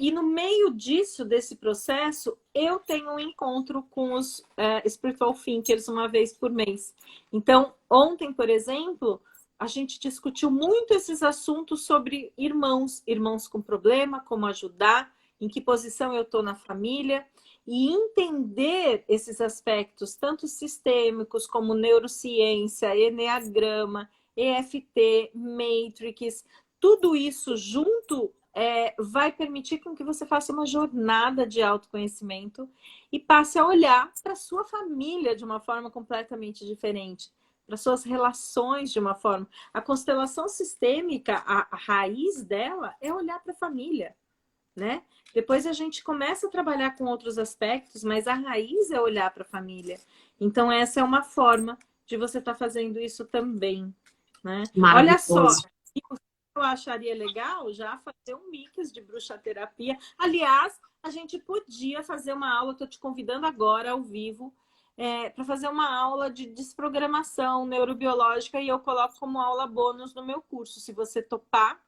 E no meio disso, desse processo, eu tenho um encontro com os Spiritual Thinkers uma vez por mês. Então, ontem, por exemplo, a gente discutiu muito esses assuntos sobre irmãos com problema, como ajudar, em que posição eu estou na família, e entender esses aspectos, tanto sistêmicos como neurociência, eneagrama, EFT, Matrix, tudo isso junto vai permitir com que você faça uma jornada de autoconhecimento e passe a olhar para a sua família de uma forma completamente diferente, para suas relações de uma forma. A constelação sistêmica, a raiz dela é olhar para a família, né? Depois a gente começa a trabalhar com outros aspectos, mas a raiz é olhar para a família. Então essa é uma forma de você estar fazendo isso também, né? Olha só, Maravilhoso. eu acharia legal já fazer um mix de bruxaterapia. Aliás, a gente podia fazer uma aula, estou te convidando agora ao vivo, para fazer uma aula de desprogramação neurobiológica e eu coloco como aula bônus no meu curso, se você topar.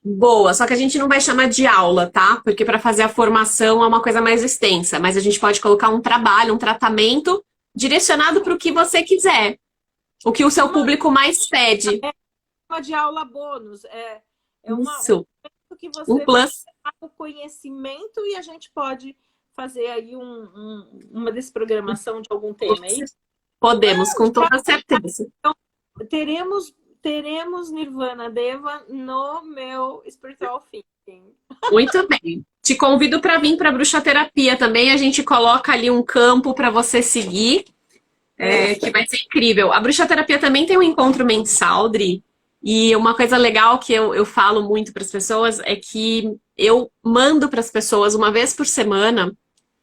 Boa, só que a gente não vai chamar de aula, tá? Porque para fazer a formação é uma coisa mais extensa, mas a gente pode colocar um trabalho, um tratamento direcionado para o que você quiser, o que o seu público mais pede. Uma de aula bônus, Isso, um que um você vai plus. ter o conhecimento e a gente pode fazer aí uma desprogramação de algum tema, é isso? Podemos, com toda certeza. Então, teremos Nirvana Deva no meu Spiritual Thinking. Muito bem. Te convido para vir para a bruxaterapia também. A gente coloca ali um campo para você seguir, que vai ser incrível. A bruxaterapia também tem um encontro mensal, Dri. E uma coisa legal que eu falo muito para as pessoas é que eu mando para as pessoas uma vez por semana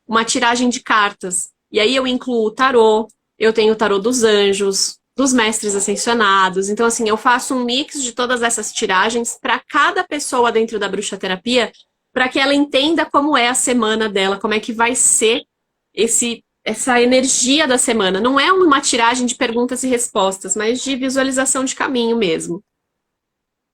uma tiragem de cartas. E aí eu incluo o tarô, eu tenho o tarô dos anjos, dos mestres ascensionados. Então, assim, eu faço um mix de todas essas tiragens para cada pessoa dentro da bruxaterapia, para que ela entenda como é a semana dela, como é que vai ser essa energia da semana. Não é uma tiragem de perguntas e respostas, mas de visualização de caminho mesmo.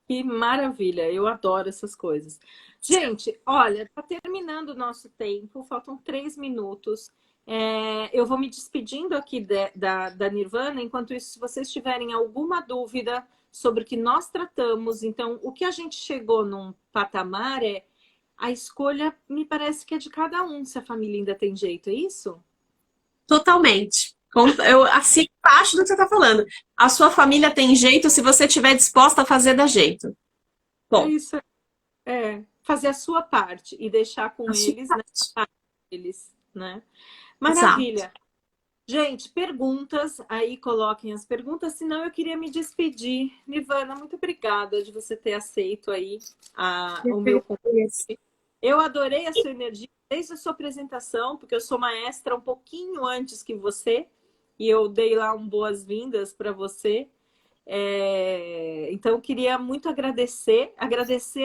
Que maravilha, eu adoro essas coisas. Gente, olha, tá terminando o nosso tempo, faltam 3 minutos. Eu vou me despedindo aqui da Nirvana. Enquanto isso, se vocês tiverem alguma dúvida sobre o que nós tratamos, então, o que a gente chegou num patamar a escolha me parece que é de cada um, se a família ainda tem jeito, é isso? Totalmente. Eu assino embaixo do que você está falando. A sua família tem jeito se você estiver disposta a fazer da jeito. É Bom, isso. Fazer a sua parte e deixar com a sua eles, né? parte. Eles, né? Exato. Maravilha. Gente, perguntas, aí coloquem as perguntas, senão eu queria me despedir. Nirvana, muito obrigada de você ter aceito aí o meu convite. Eu adorei a sua energia desde a sua apresentação, porque eu sou maestra um pouquinho antes que você, e eu dei lá um boas-vindas para você. Então, eu queria muito agradecer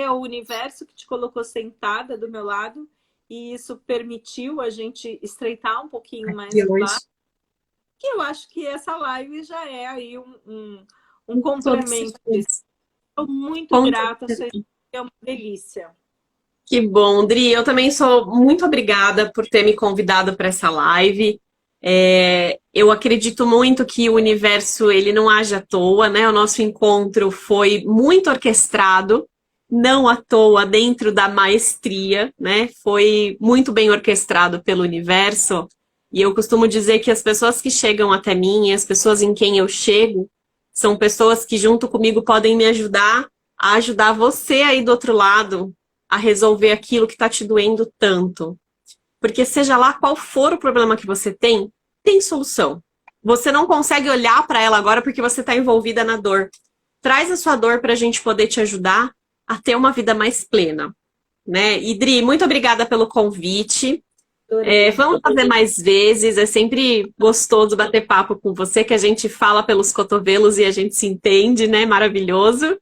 ao universo que te colocou sentada do meu lado, e isso permitiu a gente estreitar um pouquinho mais o laço. Que eu acho que essa live já é aí um complemento disso. Estou muito grata, sua energia é uma delícia. Que bom, Dri. Eu também sou muito obrigada por ter me convidado para essa live. Eu acredito muito que o universo ele não age à toa, né? O nosso encontro foi muito orquestrado, não à toa, dentro da maestria, né? Foi muito bem orquestrado pelo universo. E eu costumo dizer que as pessoas que chegam até mim, e as pessoas em quem eu chego, são pessoas que junto comigo podem me ajudar a ajudar você aí do outro lado a resolver aquilo que está te doendo tanto. Porque seja lá qual for o problema que você tem solução. Você não consegue olhar para ela agora porque você está envolvida na dor. Traz a sua dor para a gente poder te ajudar a ter uma vida mais plena. Né? Idri, muito obrigada pelo convite. Vamos fazer mais vezes. É sempre gostoso bater papo com você, que a gente fala pelos cotovelos e a gente se entende, né? Maravilhoso.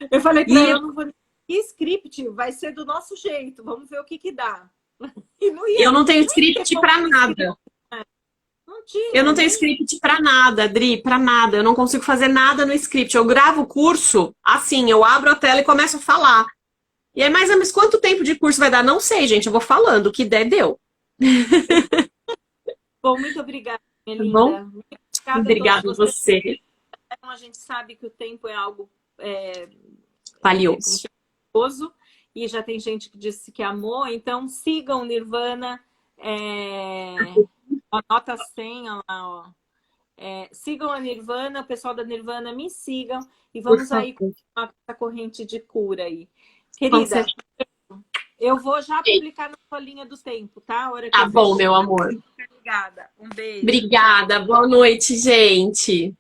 Eu falei para ela, eu não vou script, vai ser do nosso jeito, vamos ver o que dá. Eu não tenho script para nada. Eu não tenho script para nada, Dri, para nada. Eu não consigo fazer nada no script. Eu gravo o curso assim, eu abro a tela e começo a falar. E aí, mais ou menos, quanto tempo de curso vai dar? Não sei, gente. Eu vou falando. O que der, deu. Bom, muito obrigada, minha linda. Bom? Obrigada a você. A gente sabe que o tempo é algo valioso. E já tem gente que disse que amou. Então, sigam Nirvana. A nota 100, ó lá, ó. Sigam a Nirvana, o pessoal da Nirvana me sigam e Por vamos aí favor. com essa corrente de cura aí. Com Querida, certeza. eu vou já publicar na sua linha do tempo, tá? A hora que Tá eu bom, fechar, meu amor. fica ligada. Um beijo. Tchau. Obrigada. Boa noite, gente.